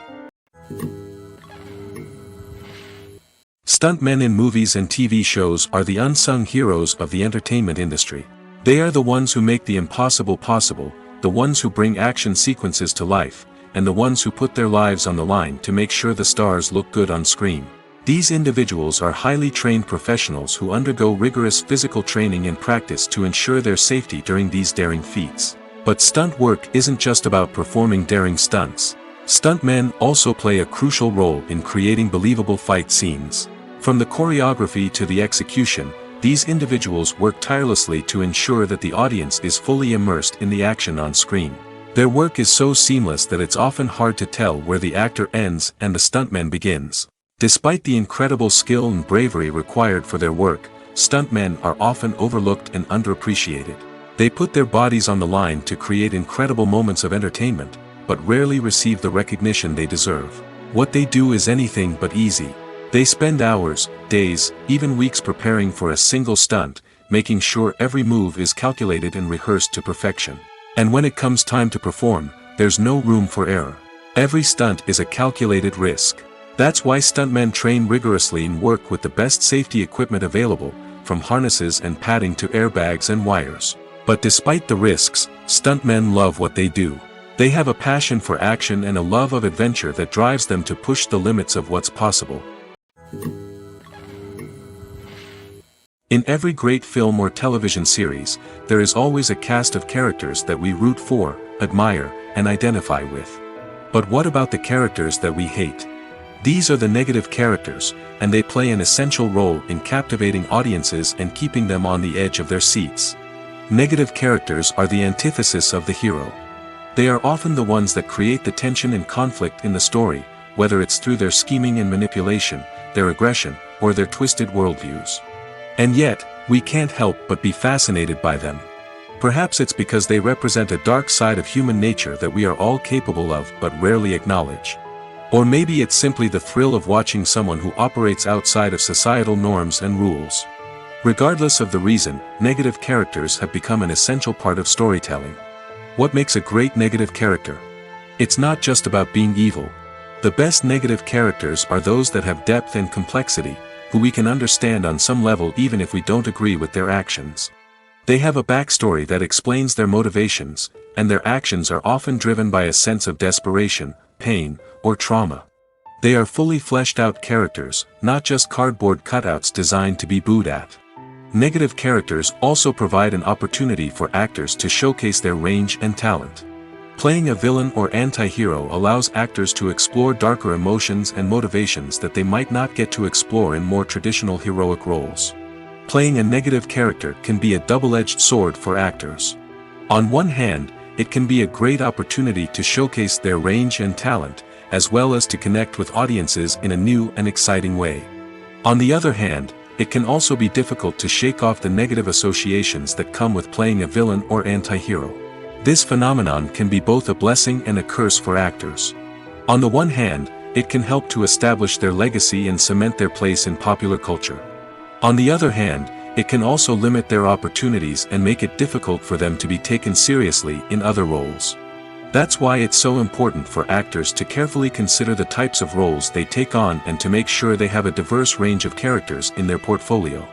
Stuntmen in movies and TV shows are the unsung heroes of the entertainment industry. They are the ones who make the impossible possible, the ones who bring action sequences to life, and the ones who put their lives on the line to make sure the stars look good on screen. These individuals are highly trained professionals who undergo rigorous physical training and practice to ensure their safety during these daring feats. But stunt work isn't just about performing daring stunts. Stuntmen also play a crucial role in creating believable fight scenes. From the choreography to the execution, these individuals work tirelessly to ensure that the audience is fully immersed in the action on screen. Their work is so seamless that it's often hard to tell where the actor ends and the stuntman begins. Despite the incredible skill and bravery required for their work, stuntmen are often overlooked and underappreciated. They put their bodies on the line to create incredible moments of entertainment, but rarely receive the recognition they deserve. What they do is anything but easy. They spend hours, days, even weeks preparing for a single stunt, making sure every move is calculated and rehearsed to perfection. And when it comes time to perform, there's no room for error. Every stunt is a calculated risk. That's why stuntmen train rigorously and work with the best safety equipment available, from harnesses and padding to airbags and wires. But despite the risks, stuntmen love what they do. They have a passion for action and a love of adventure that drives them to push the limits of what's possible. In every great film or television series, there is always a cast of characters that we root for, admire, and identify with. But what about the characters that we hate? These are the negative characters, and they play an essential role in captivating audiences and keeping them on the edge of their seats. Negative characters are the antithesis of the hero. They are often the ones that create the tension and conflict in the story, whether it's through their scheming and manipulation, their aggression, or their twisted worldviews. And yet, we can't help but be fascinated by them. Perhaps it's because they represent a dark side of human nature that we are all capable of but rarely acknowledge. Or maybe it's simply the thrill of watching someone who operates outside of societal norms and rules. Regardless of the reason, negative characters have become an essential part of storytelling. What makes a great negative character? It's not just about being evil. The best negative characters are those that have depth and complexity, who we can understand on some level even if we don't agree with their actions. They have a backstory that explains their motivations, and their actions are often driven by a sense of desperation, pain, or trauma. They are fully fleshed out characters, not just cardboard cutouts designed to be booed at. Negative characters also provide an opportunity for actors to showcase their range and talent. Playing a villain or anti-hero allows actors to explore darker emotions and motivations that they might not get to explore in more traditional heroic roles. Playing a negative character can be a double-edged sword for actors. On one hand, it can be a great opportunity to showcase their range and talent, as well as to connect with audiences in a new and exciting way. On the other hand, it can also be difficult to shake off the negative associations that come with playing a villain or anti-hero. This phenomenon can be both a blessing and a curse for actors. On the one hand, it can help to establish their legacy and cement their place in popular culture. On the other hand, it can also limit their opportunities and make it difficult for them to be taken seriously in other roles. That's why it's so important for actors to carefully consider the types of roles they take on and to make sure they have a diverse range of characters in their portfolio.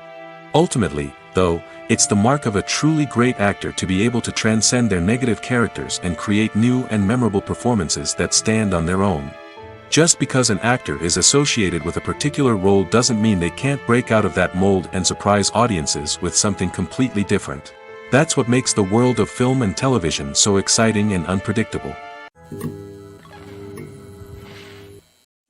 Ultimately, though, it's the mark of a truly great actor to be able to transcend their negative characters and create new and memorable performances that stand on their own. Just because an actor is associated with a particular role doesn't mean they can't break out of that mold and surprise audiences with something completely different. That's what makes the world of film and television so exciting and unpredictable.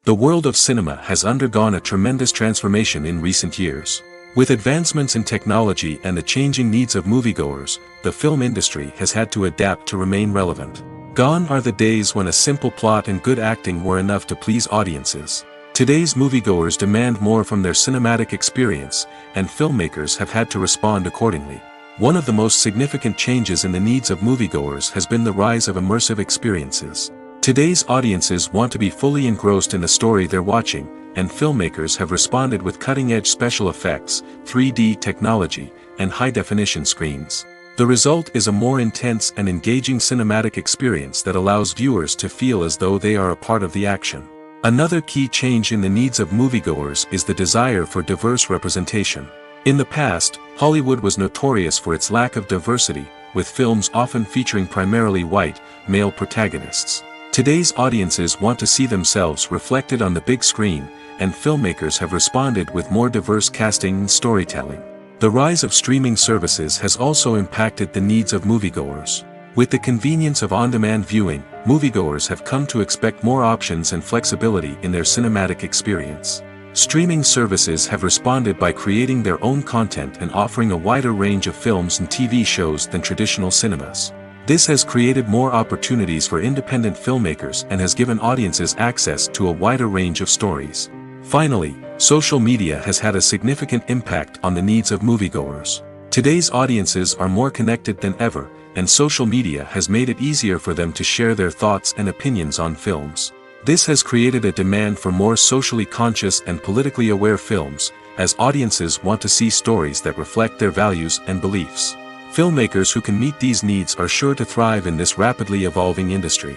The world of cinema has undergone a tremendous transformation in recent years. With advancements in technology and the changing needs of moviegoers, the film industry has had to adapt to remain relevant. Gone are the days when a simple plot and good acting were enough to please audiences. Today's moviegoers demand more from their cinematic experience, and filmmakers have had to respond accordingly. One of the most significant changes in the needs of moviegoers has been the rise of immersive experiences. Today's audiences want to be fully engrossed in the story they're watching, and filmmakers have responded with cutting-edge special effects, 3D technology, and high-definition screens. The result is a more intense and engaging cinematic experience that allows viewers to feel as though they are a part of the action. Another key change in the needs of moviegoers is the desire for diverse representation. In the past, Hollywood was notorious for its lack of diversity, with films often featuring primarily white, male protagonists. Today's audiences want to see themselves reflected on the big screen, and filmmakers have responded with more diverse casting and storytelling. The rise of streaming services has also impacted the needs of moviegoers. With the convenience of on-demand viewing, moviegoers have come to expect more options and flexibility in their cinematic experience. Streaming services have responded by creating their own content and offering a wider range of films and TV shows than traditional cinemas. This has created more opportunities for independent filmmakers and has given audiences access to a wider range of stories. Finally, social media has had a significant impact on the needs of moviegoers. Today's audiences are more connected than ever, and social media has made it easier for them to share their thoughts and opinions on films. This has created a demand for more socially conscious and politically aware films, as audiences want to see stories that reflect their values and beliefs. Filmmakers who can meet these needs are sure to thrive in this rapidly evolving industry.